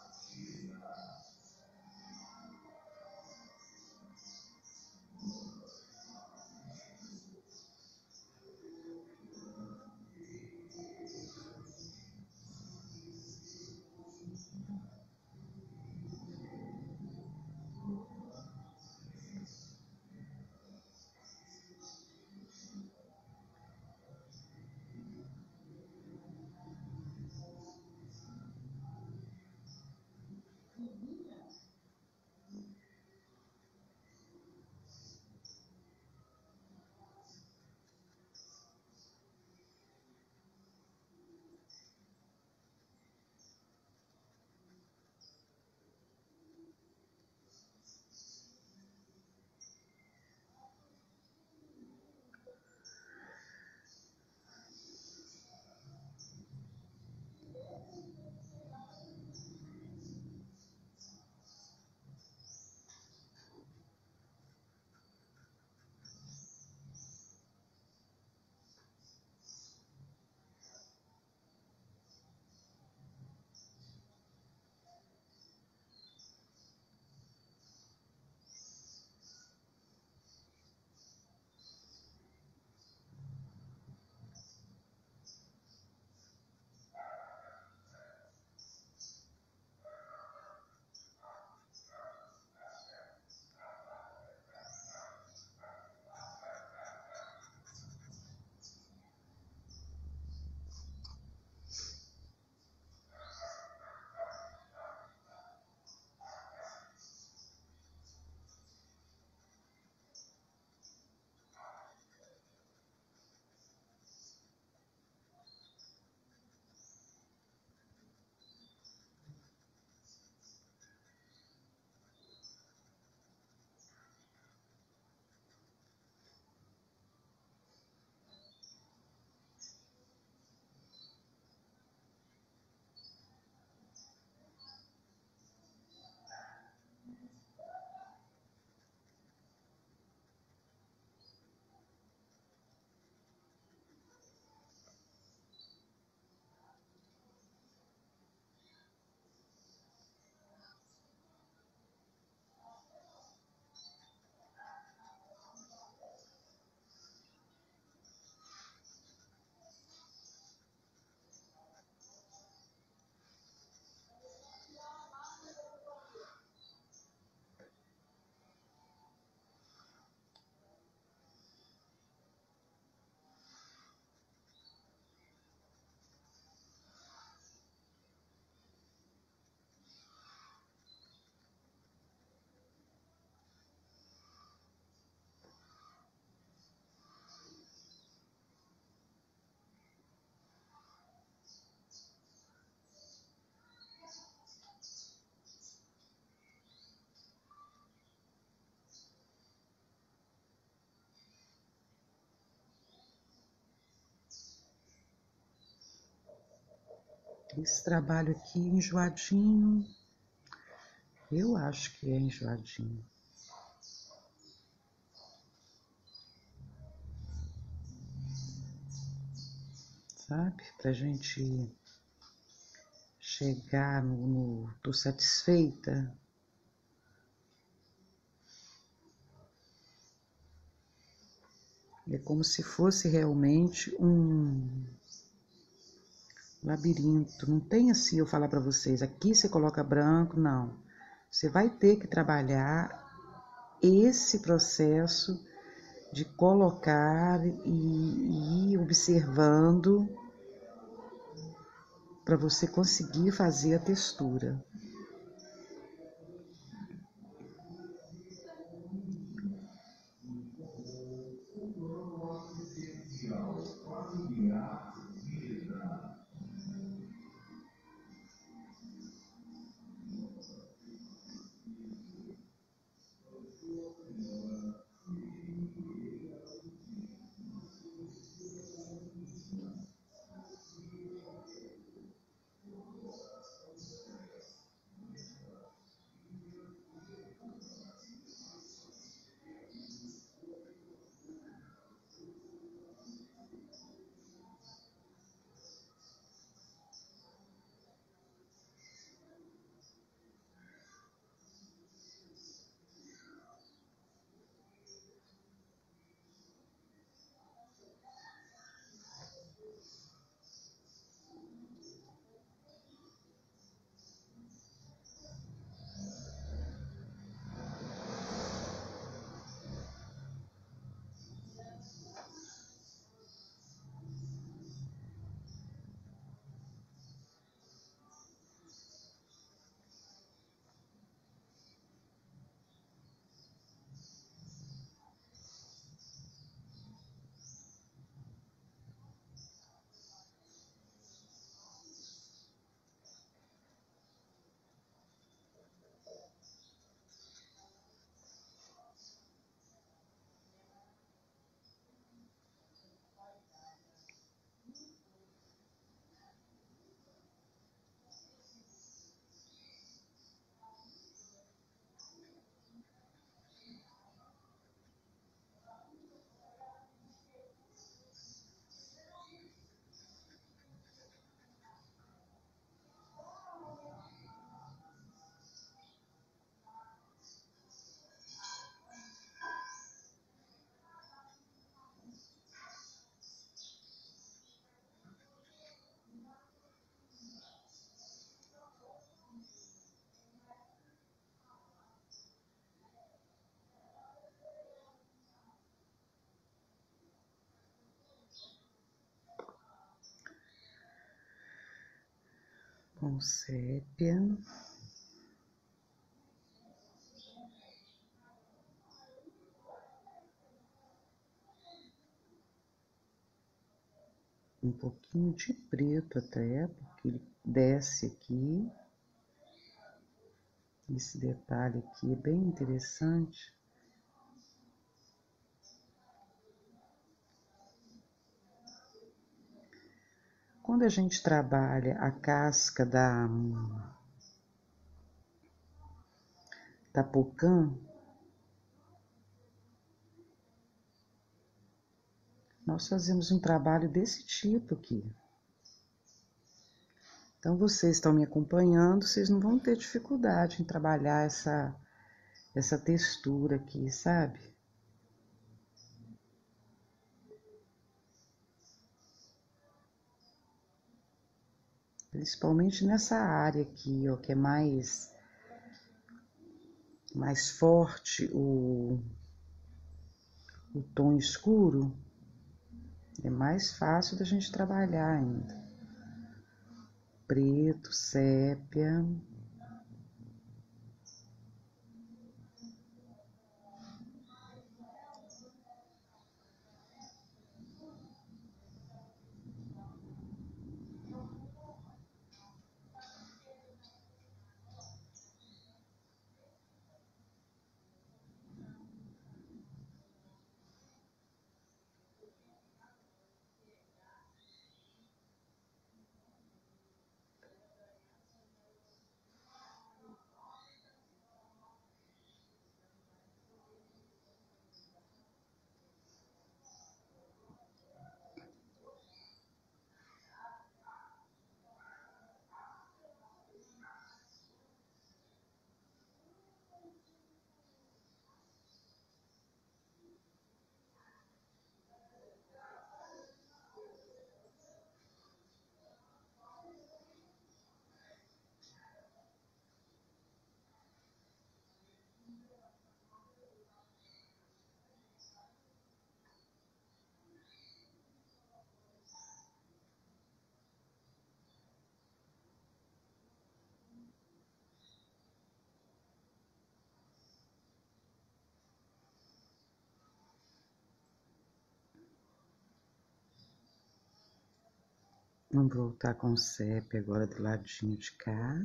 esse trabalho aqui enjoadinho. Eu acho que é enjoadinho. Sabe? Pra gente chegar no tô satisfeita. É como se fosse realmente um labirinto. Não tem assim eu falar para vocês, aqui você coloca branco, não. Você vai ter que trabalhar esse processo de colocar e ir observando para você conseguir fazer a textura. Com sépia. Um pouquinho de preto até, porque ele desce aqui. Esse detalhe aqui é bem interessante. Quando a gente trabalha a casca da pocã, nós fazemos um trabalho desse tipo aqui. Então, vocês estão me acompanhando, vocês não vão ter dificuldade em trabalhar essa textura aqui, sabe? Principalmente nessa área aqui, ó, que é mais forte o tom escuro, é mais fácil da gente trabalhar ainda. Preto, sépia. Vamos voltar com o CEP agora do ladinho de cá.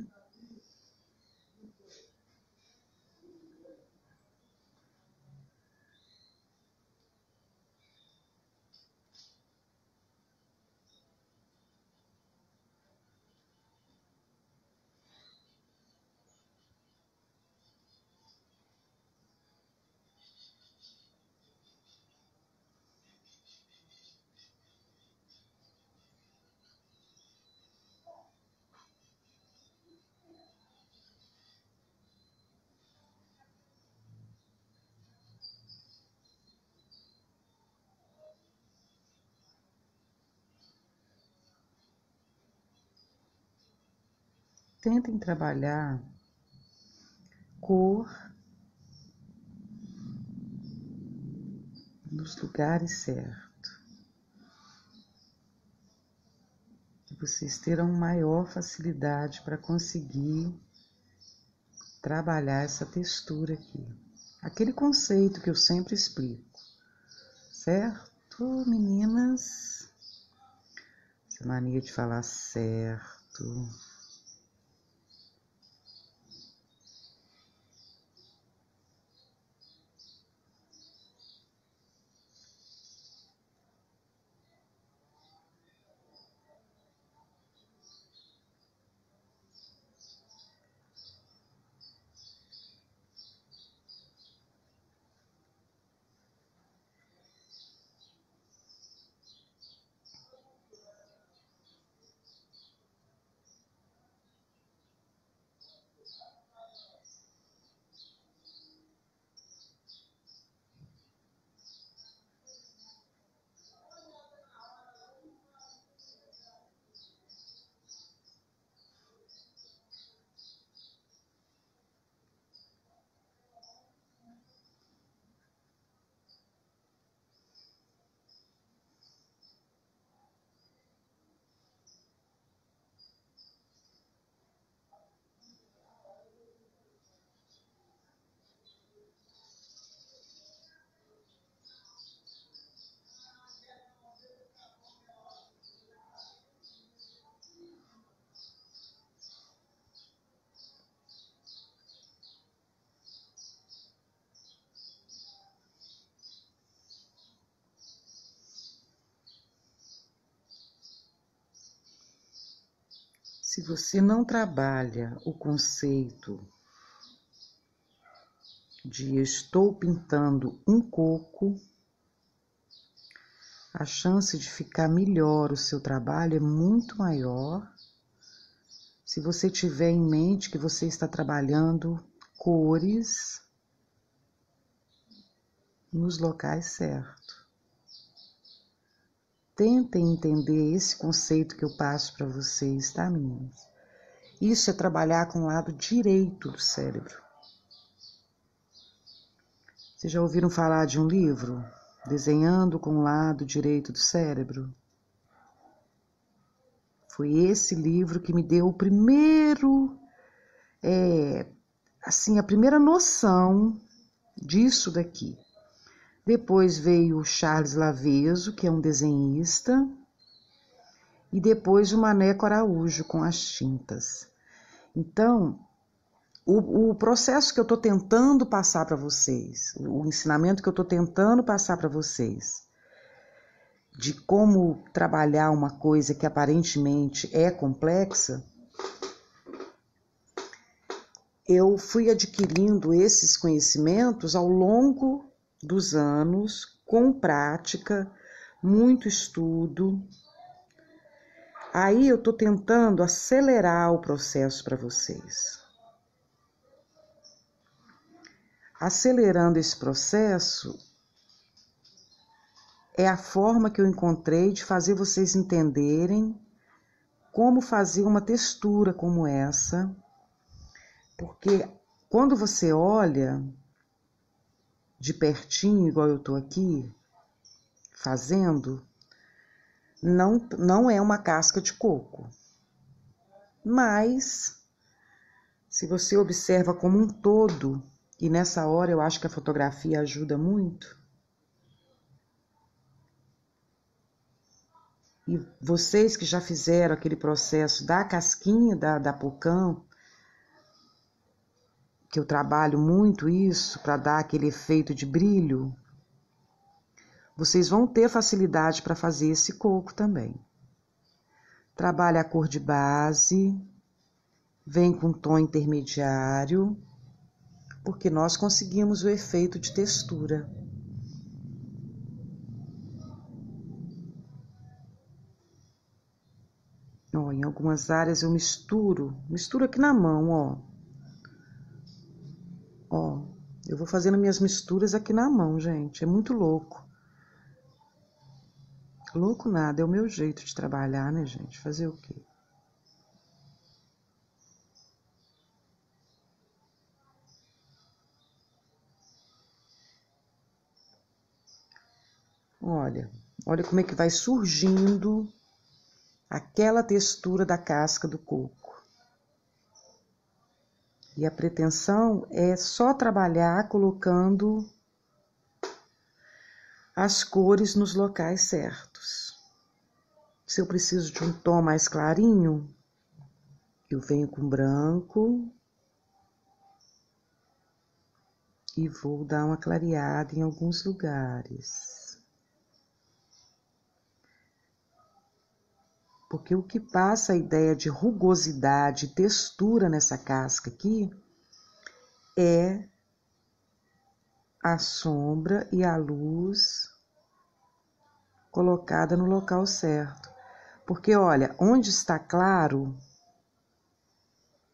Tentem trabalhar cor nos lugares certos. E vocês terão maior facilidade para conseguir trabalhar essa textura aqui. Aquele conceito que eu sempre explico, certo, meninas? Essa mania de falar certo. Se você não trabalha o conceito de estou pintando um coco, a chance de ficar melhor o seu trabalho é muito maior se você tiver em mente que você está trabalhando cores nos locais certos. Tentem entender esse conceito que eu passo para vocês, tá, meninas? Isso é trabalhar com o lado direito do cérebro. Vocês já ouviram falar de um livro? Desenhando com o lado direito do cérebro? Foi esse livro que me deu o primeiro, a primeira noção disso daqui. Depois veio o Charles Lavezo, que é um desenhista, e depois o Maneco Araújo com as tintas. Então, o processo que eu estou tentando passar para vocês, o ensinamento que eu estou tentando passar para vocês, de como trabalhar uma coisa que aparentemente é complexa, eu fui adquirindo esses conhecimentos ao longo dos anos, com prática, muito estudo. Aí eu estou tentando acelerar o processo para vocês. Acelerando esse processo é a forma que eu encontrei de fazer vocês entenderem como fazer uma textura como essa, porque quando você olha de pertinho, igual eu estou aqui fazendo, não é uma casca de coco. Mas, se você observa como um todo, e nessa hora eu acho que a fotografia ajuda muito, E vocês que já fizeram aquele processo da casquinha da pocã, que eu trabalho muito isso para dar aquele efeito de brilho, vocês vão ter facilidade para fazer esse coco também. Trabalha a cor de base, vem com tom intermediário, porque nós conseguimos o efeito de textura. Ó, em algumas áreas eu misturo aqui na mão, ó. Ó, eu vou fazendo minhas misturas aqui na mão, gente, é muito louco. Louco nada, é o meu jeito de trabalhar, né, gente? Fazer o quê? Olha como é que vai surgindo aquela textura da casca do coco. E a pretensão é só trabalhar colocando as cores nos locais certos. Se eu preciso de um tom mais clarinho, eu venho com branco e vou dar uma clareada em alguns lugares. Porque o que passa a ideia de rugosidade e textura nessa casca aqui é a sombra e a luz colocada no local certo. Porque, olha, onde está claro,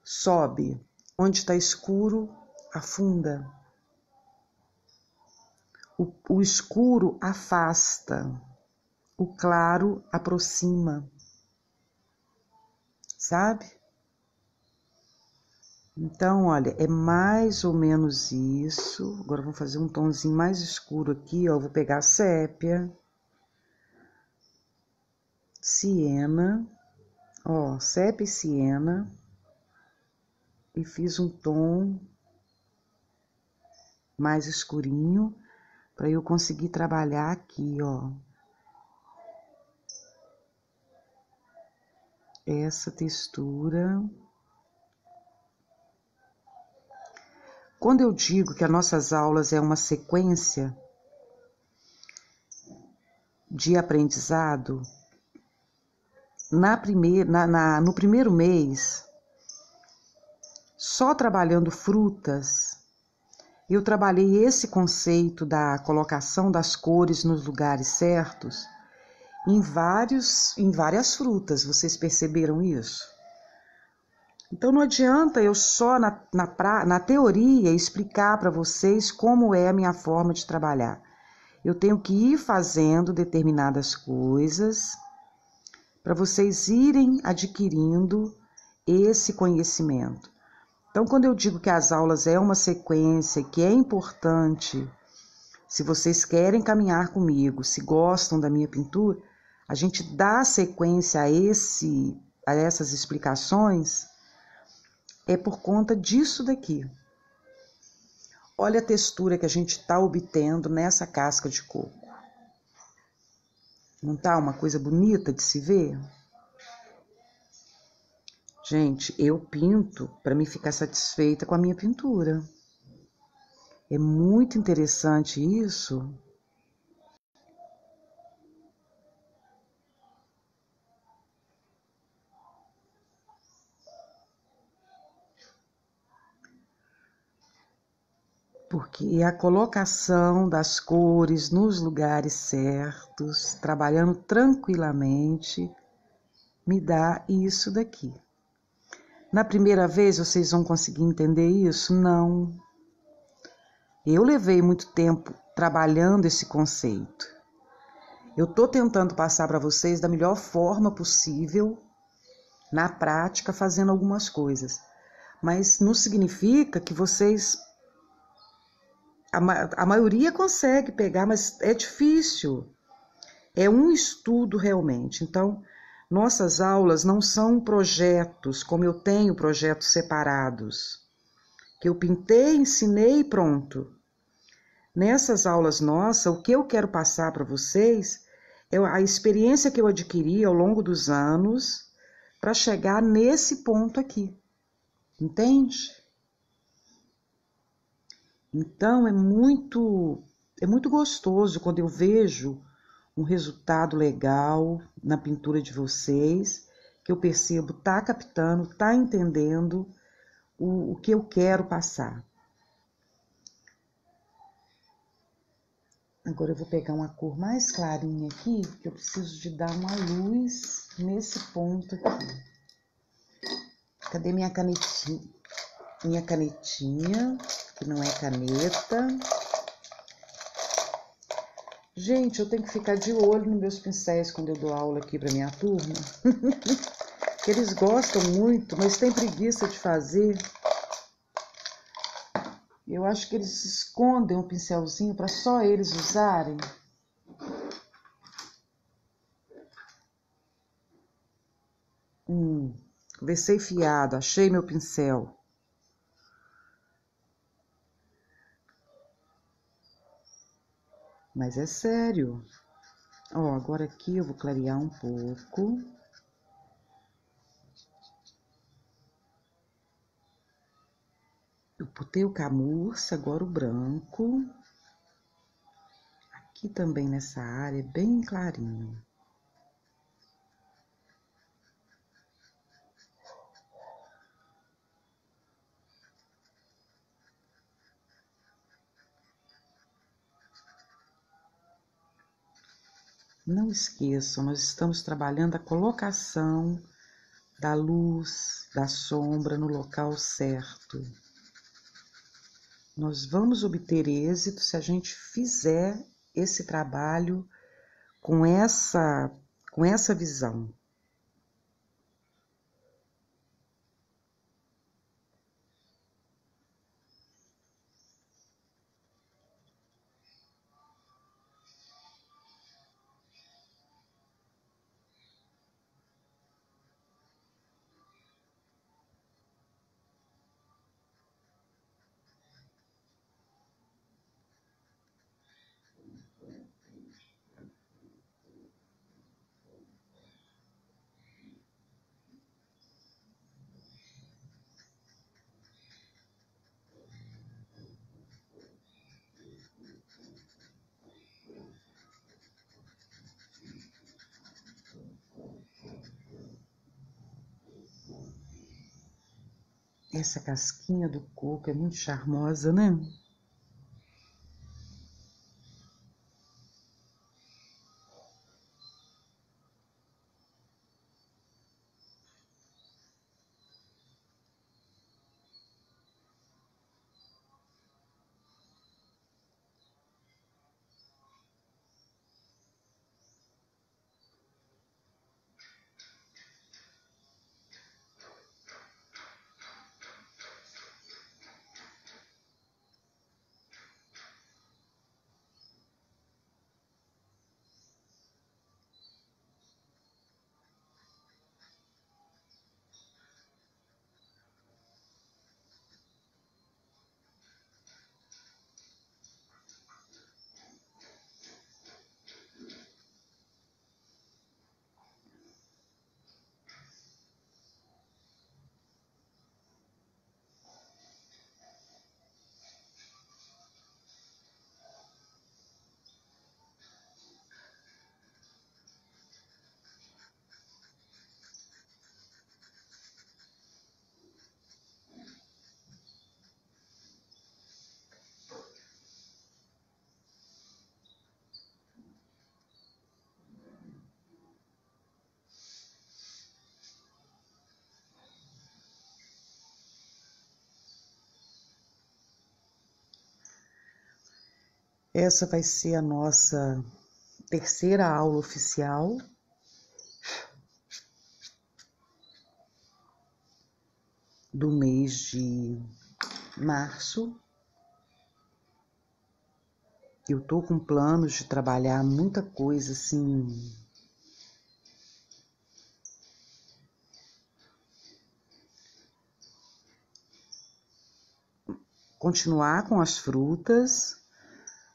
sobe. Onde está escuro, afunda. O escuro afasta. O claro aproxima. Sabe? Então, olha, é mais ou menos isso. Agora vamos fazer um tomzinho mais escuro aqui, ó. Eu vou pegar a sépia, siena, ó, sépia e siena, e fiz um tom mais escurinho para eu conseguir trabalhar aqui, ó. Essa textura. Quando eu digo que as nossas aulas é uma sequência de aprendizado, no primeiro mês, só trabalhando frutas, eu trabalhei esse conceito da colocação das cores nos lugares certos em várias frutas. Vocês perceberam isso? Então não adianta eu só na teoria explicar para vocês como é a minha forma de trabalhar. Eu tenho que ir fazendo determinadas coisas para vocês irem adquirindo esse conhecimento. Então, quando eu digo que as aulas é uma sequência, que é importante, se vocês querem caminhar comigo, se gostam da minha pintura, a gente dá sequência a essas explicações, é por conta disso daqui. Olha a textura que a gente está obtendo nessa casca de coco. Não tá uma coisa bonita de se ver? Gente, eu pinto para me ficar satisfeita com a minha pintura. É muito interessante isso. Porque a colocação das cores nos lugares certos, trabalhando tranquilamente, me dá isso daqui. Na primeira vez vocês vão conseguir entender isso? Não. Eu levei muito tempo trabalhando esse conceito. Eu estou tentando passar para vocês da melhor forma possível, na prática, fazendo algumas coisas. Mas não significa que vocês... A maioria consegue pegar, mas é difícil. É um estudo realmente. Então, nossas aulas não são projetos, como eu tenho projetos separados, que eu pintei, ensinei e pronto. Nessas aulas nossas, o que eu quero passar para vocês a experiência que eu adquiri ao longo dos anos para chegar nesse ponto aqui, entende? Então é muito gostoso quando eu vejo um resultado legal na pintura de vocês, que eu percebo tá captando, tá entendendo o que eu quero passar. Agora eu vou pegar uma cor mais clarinha aqui, que eu preciso de dar uma luz nesse ponto aqui. Cadê minha canetinha? Minha canetinha, que não é caneta. Gente, eu tenho que ficar de olho nos meus pincéis quando eu dou aula aqui para minha turma. Que eles gostam muito, mas têm preguiça de fazer. Eu acho que eles escondem um pincelzinho para só eles usarem. Conversei fiado, achei meu pincel. Mas é sério. Ó, agora aqui eu vou clarear um pouco. Eu botei o camurça, agora o branco. Aqui também nessa área, bem clarinho. Não esqueçam, nós estamos trabalhando a colocação da luz, da sombra no local certo. Nós vamos obter êxito se a gente fizer esse trabalho com essa visão. Essa casquinha do coco é muito charmosa, né? Essa vai ser a nossa terceira aula oficial. Do mês de março. Eu tô com planos de trabalhar muita coisa, assim, continuar com as frutas,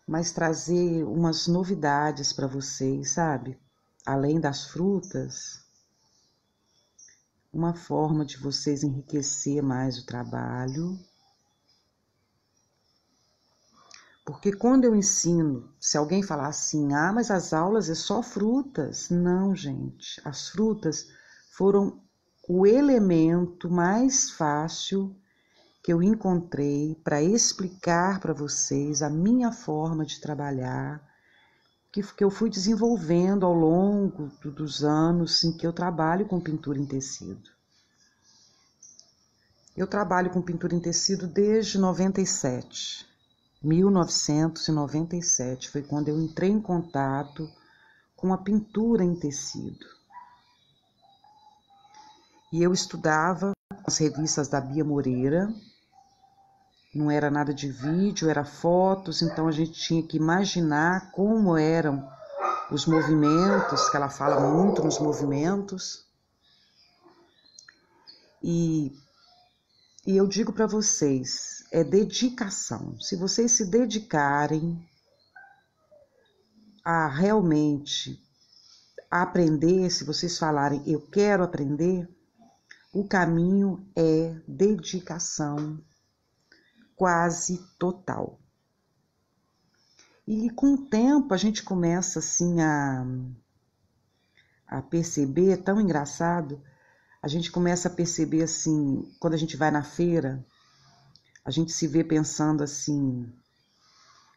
mas trazer umas novidades para vocês, sabe? além das frutas, uma forma de vocês enriquecer mais o trabalho. Porque quando eu ensino, se alguém falar assim, mas as aulas é só frutas. Não, gente, as frutas foram o elemento mais fácil que eu encontrei para explicar para vocês a minha forma de trabalhar, que eu fui desenvolvendo ao longo dos anos em que eu trabalho com pintura em tecido. Eu trabalho com pintura em tecido desde 97. 1997 foi quando eu entrei em contato com a pintura em tecido. E eu estudava as revistas da Bia Moreira, não era nada de vídeo, era fotos, então a gente tinha que imaginar como eram os movimentos, que ela fala muito nos movimentos. E eu digo para vocês, é dedicação. Se vocês se dedicarem a realmente aprender, se vocês falarem, eu quero aprender, o caminho é dedicação quase total. E com o tempo a gente começa assim a perceber, tão engraçado, a gente começa a perceber assim, quando a gente vai na feira, a gente se vê pensando assim,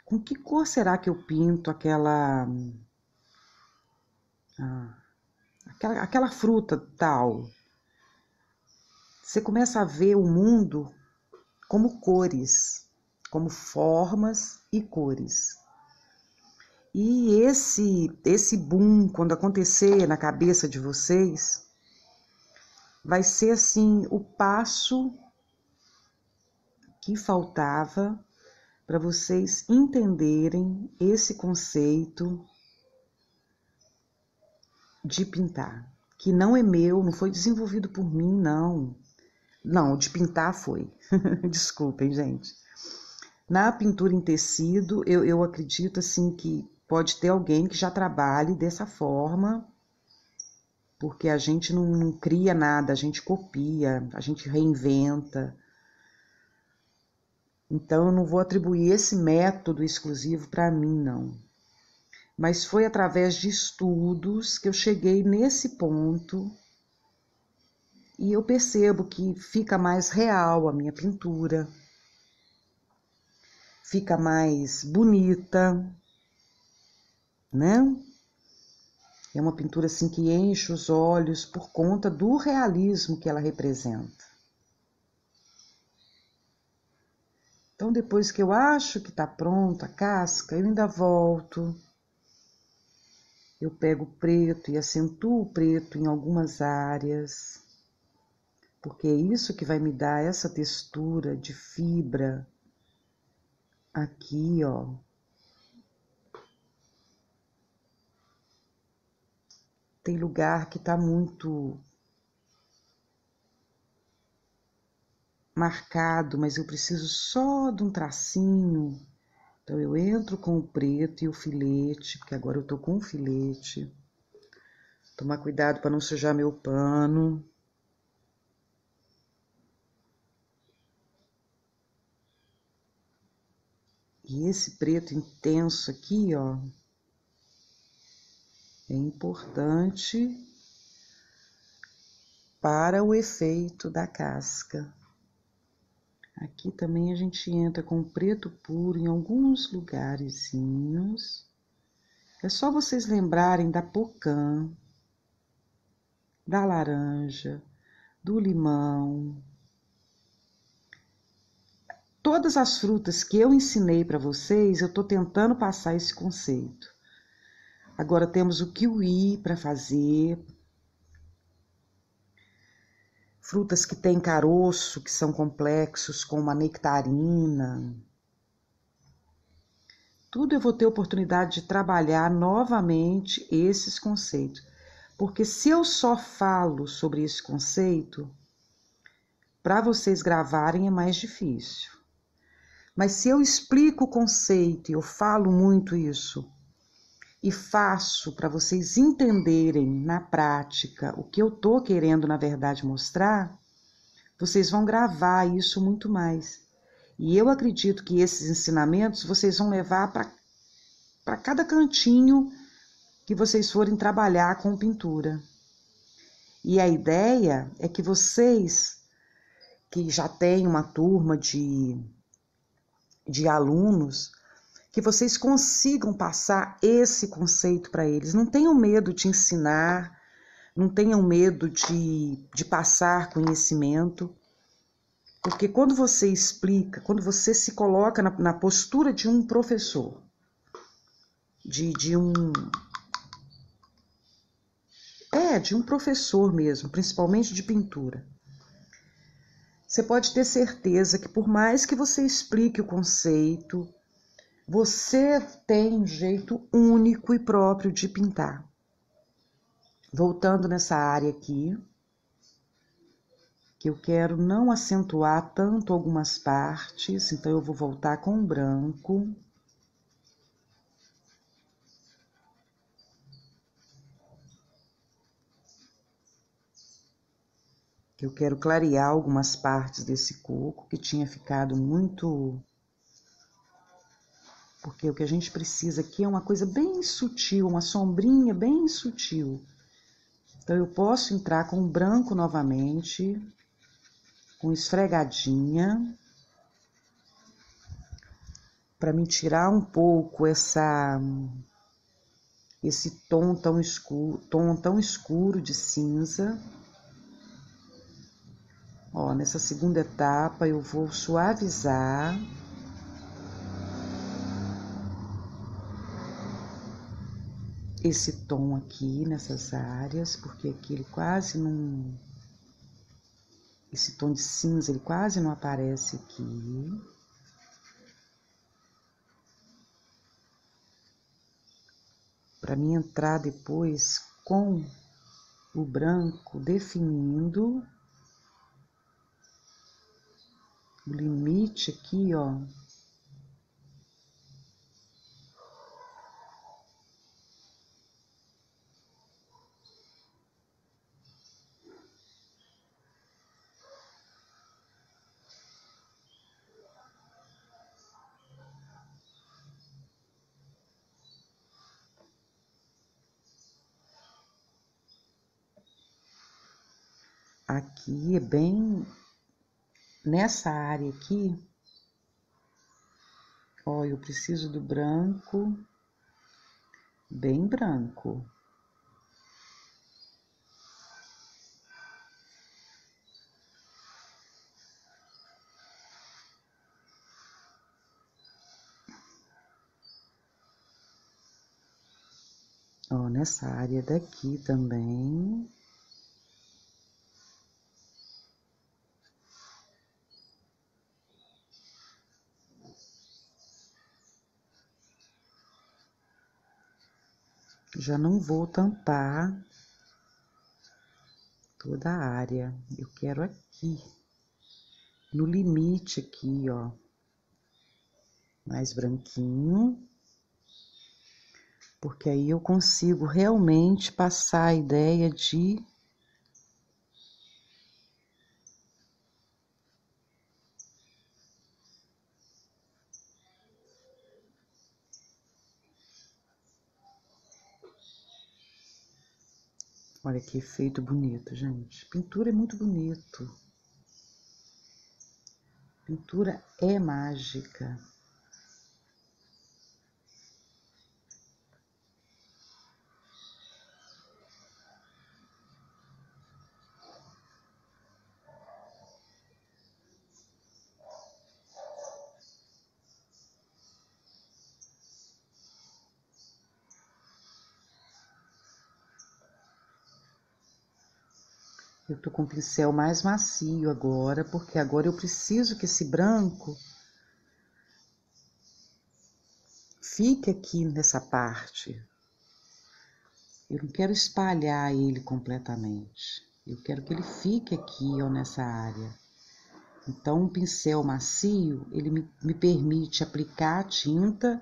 com que cor será que eu pinto aquela fruta tal? Você começa a ver o mundo como cores, como formas e cores. E esse boom, quando acontecer na cabeça de vocês, vai ser assim o passo que faltava para vocês entenderem esse conceito de pintar, que não é meu, não foi desenvolvido por mim, não. Não, de pintar foi. Desculpem, gente. Na pintura em tecido, eu acredito assim que pode ter alguém que já trabalhe dessa forma, porque a gente não cria nada, a gente copia, a gente reinventa. Então eu não vou atribuir esse método exclusivo para mim, não. Mas foi através de estudos que eu cheguei nesse ponto e eu percebo que fica mais real a minha pintura, fica mais bonita, né? É uma pintura assim que enche os olhos por conta do realismo que ela representa. Então depois que eu acho que está pronta a casca, eu ainda volto. Eu pego o preto e acentuo o preto em algumas áreas, porque é isso que vai me dar essa textura de fibra aqui, ó. Tem lugar que está muito marcado, mas eu preciso só de um tracinho. Então eu entro com o preto e o filete, porque agora eu tô com o filete. Tomar cuidado para não sujar meu pano. E esse preto intenso aqui, ó, é importante para o efeito da casca. Aqui também a gente entra com preto puro em alguns lugarzinhos. É só vocês lembrarem da pocã, da laranja, do limão. Todas as frutas que eu ensinei para vocês, eu estou tentando passar esse conceito. Agora temos o kiwi para fazer. Frutas que têm caroço, que são complexos, como a nectarina. Tudo eu vou ter oportunidade de trabalhar novamente esses conceitos. Porque se eu só falo sobre esse conceito, para vocês gravarem é mais difícil. Mas se eu explico o conceito e eu falo muito isso, e faço para vocês entenderem na prática o que eu tô querendo, na verdade, mostrar, vocês vão gravar isso muito mais. E eu acredito que esses ensinamentos vocês vão levar para cada cantinho que vocês forem trabalhar com pintura. E a ideia é que vocês, que já têm uma turma de alunos, que vocês consigam passar esse conceito para eles. Não tenham medo de ensinar, não tenham medo de passar conhecimento, porque quando você explica, quando você se coloca na postura de um professor, de um professor mesmo, principalmente de pintura, você pode ter certeza que por mais que você explique o conceito, você tem um jeito único e próprio de pintar. Voltando nessa área aqui, que eu quero não acentuar tanto algumas partes, então eu vou voltar com o branco. Eu quero clarear algumas partes desse coco que tinha ficado muito... Porque o que a gente precisa aqui é uma coisa bem sutil, uma sombrinha bem sutil. Então eu posso entrar com o branco novamente, com esfregadinha, para me tirar um pouco esse tom tão escuro de cinza. Ó, nessa segunda etapa eu vou suavizar. Esse tom aqui nessas áreas, porque aqui ele quase não... Esse tom de cinza ele quase não aparece aqui. Para mim entrar depois com o branco definindo o limite aqui, ó. Aqui é bem nessa área aqui, ó, eu preciso do branco, bem branco. Ó, nessa área daqui também. Já não vou tampar toda a área, eu quero aqui, no limite aqui, ó, mais branquinho, porque aí eu consigo realmente passar a ideia de... Olha que efeito bonito, gente. Pintura é muito bonito. Pintura é mágica. Eu tô com o pincel mais macio agora, porque agora eu preciso que esse branco fique aqui nessa parte. Eu não quero espalhar ele completamente. Eu quero que ele fique aqui, ó, nessa área. Então, um pincel macio, ele me permite aplicar a tinta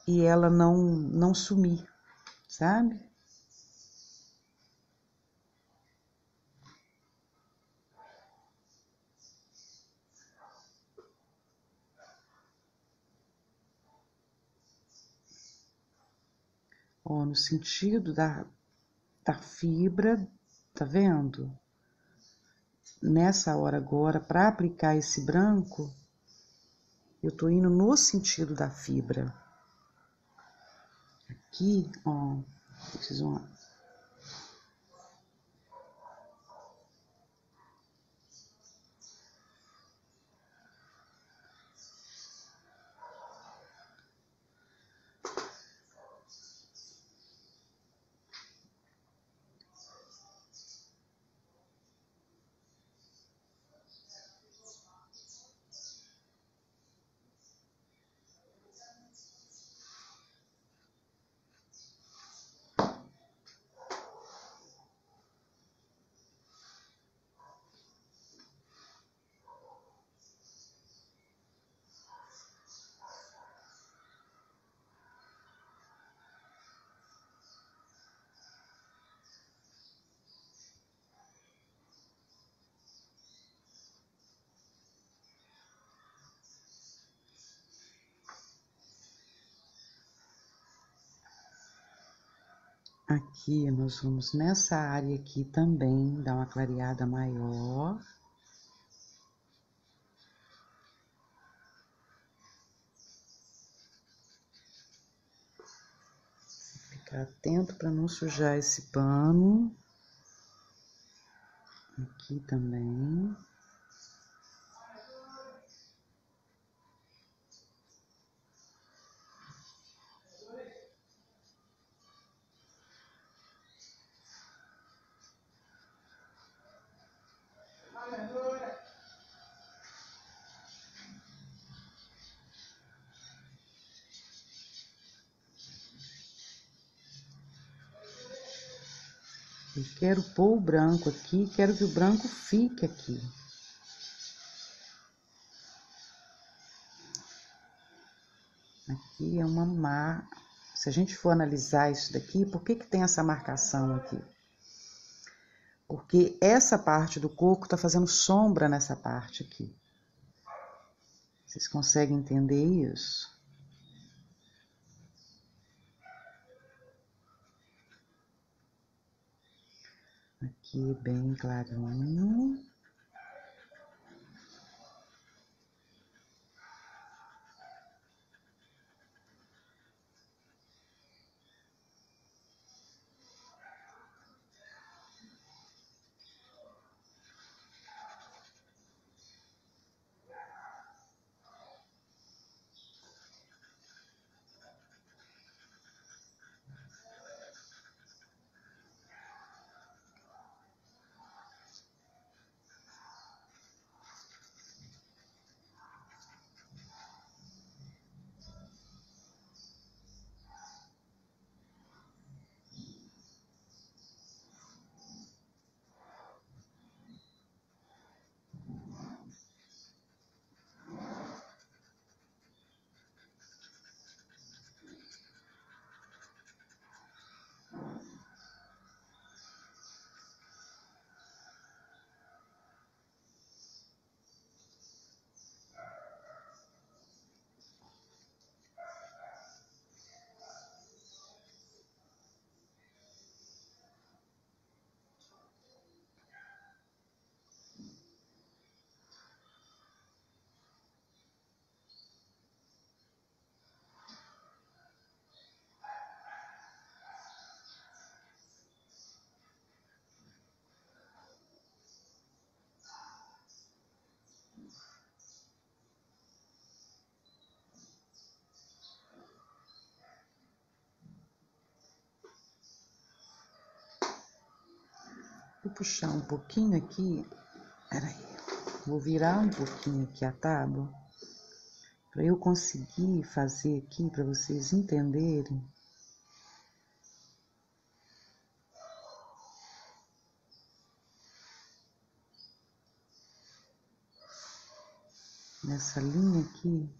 e ela não sumir, sabe? Ó, no sentido da fibra, tá vendo? Nessa hora agora, para aplicar esse branco, eu tô indo no sentido da fibra. Aqui, ó, vocês vão... Aqui nós vamos nessa área aqui também dar uma clareada maior. Ficar atento para não sujar esse pano. Aqui também. Eu quero pôr o branco aqui, quero que o branco fique aqui. Aqui é uma Se a gente for analisar isso daqui, por que que tem essa marcação aqui? Porque essa parte do coco tá fazendo sombra nessa parte aqui. Vocês conseguem entender isso? Aqui bem clarinho. Vou puxar um pouquinho aqui, peraí, vou virar um pouquinho aqui a tábua, para eu conseguir fazer aqui, para vocês entenderem. Nessa linha aqui.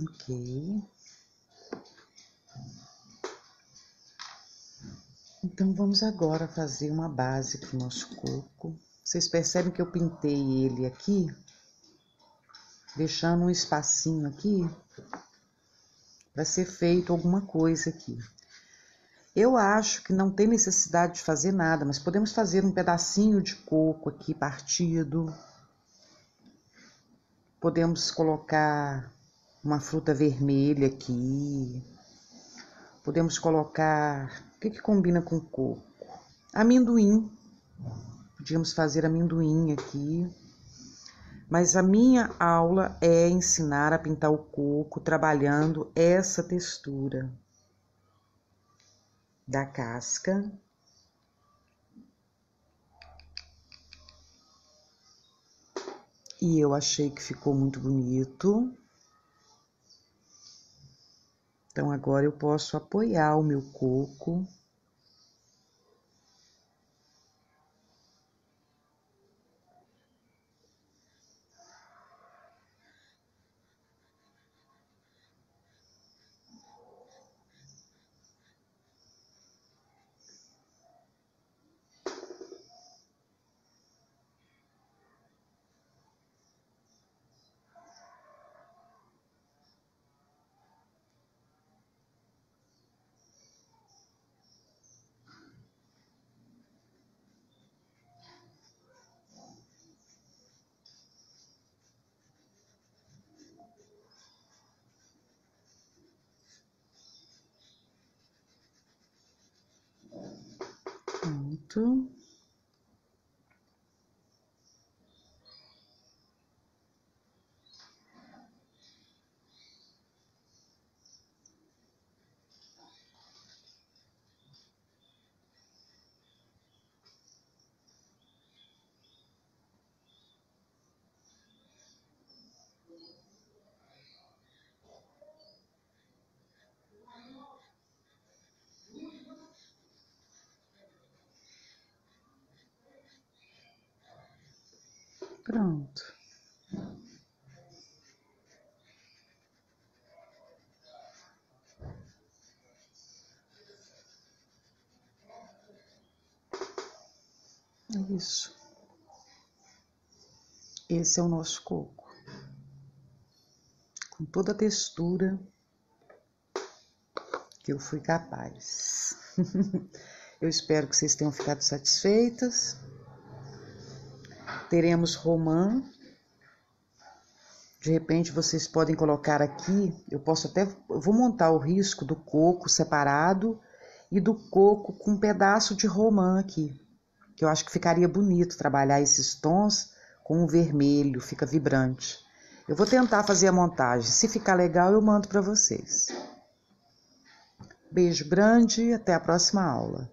Ok. Então, vamos agora fazer uma base para o nosso coco. Vocês percebem que eu pintei ele aqui, deixando um espacinho aqui, para ser feito alguma coisa aqui. Eu acho que não tem necessidade de fazer nada, mas podemos fazer um pedacinho de coco aqui partido. Podemos colocar uma fruta vermelha aqui. Podemos colocar... O que combina com coco? Amendoim. Podíamos fazer amendoim aqui. Mas a minha aula é ensinar a pintar o coco trabalhando essa textura da casca. E eu achei que ficou muito bonito. Então, agora eu posso apoiar o meu coco. Pronto. Pronto. É isso. Esse é o nosso coco. Com toda a textura que eu fui capaz. Eu espero que vocês tenham ficado satisfeitas. Teremos romã. De repente vocês podem colocar aqui, eu vou montar o risco do coco separado e do coco com um pedaço de romã aqui, que eu acho que ficaria bonito trabalhar esses tons com o vermelho, fica vibrante. Eu vou tentar fazer a montagem, se ficar legal eu mando para vocês. Beijo grande e até a próxima aula.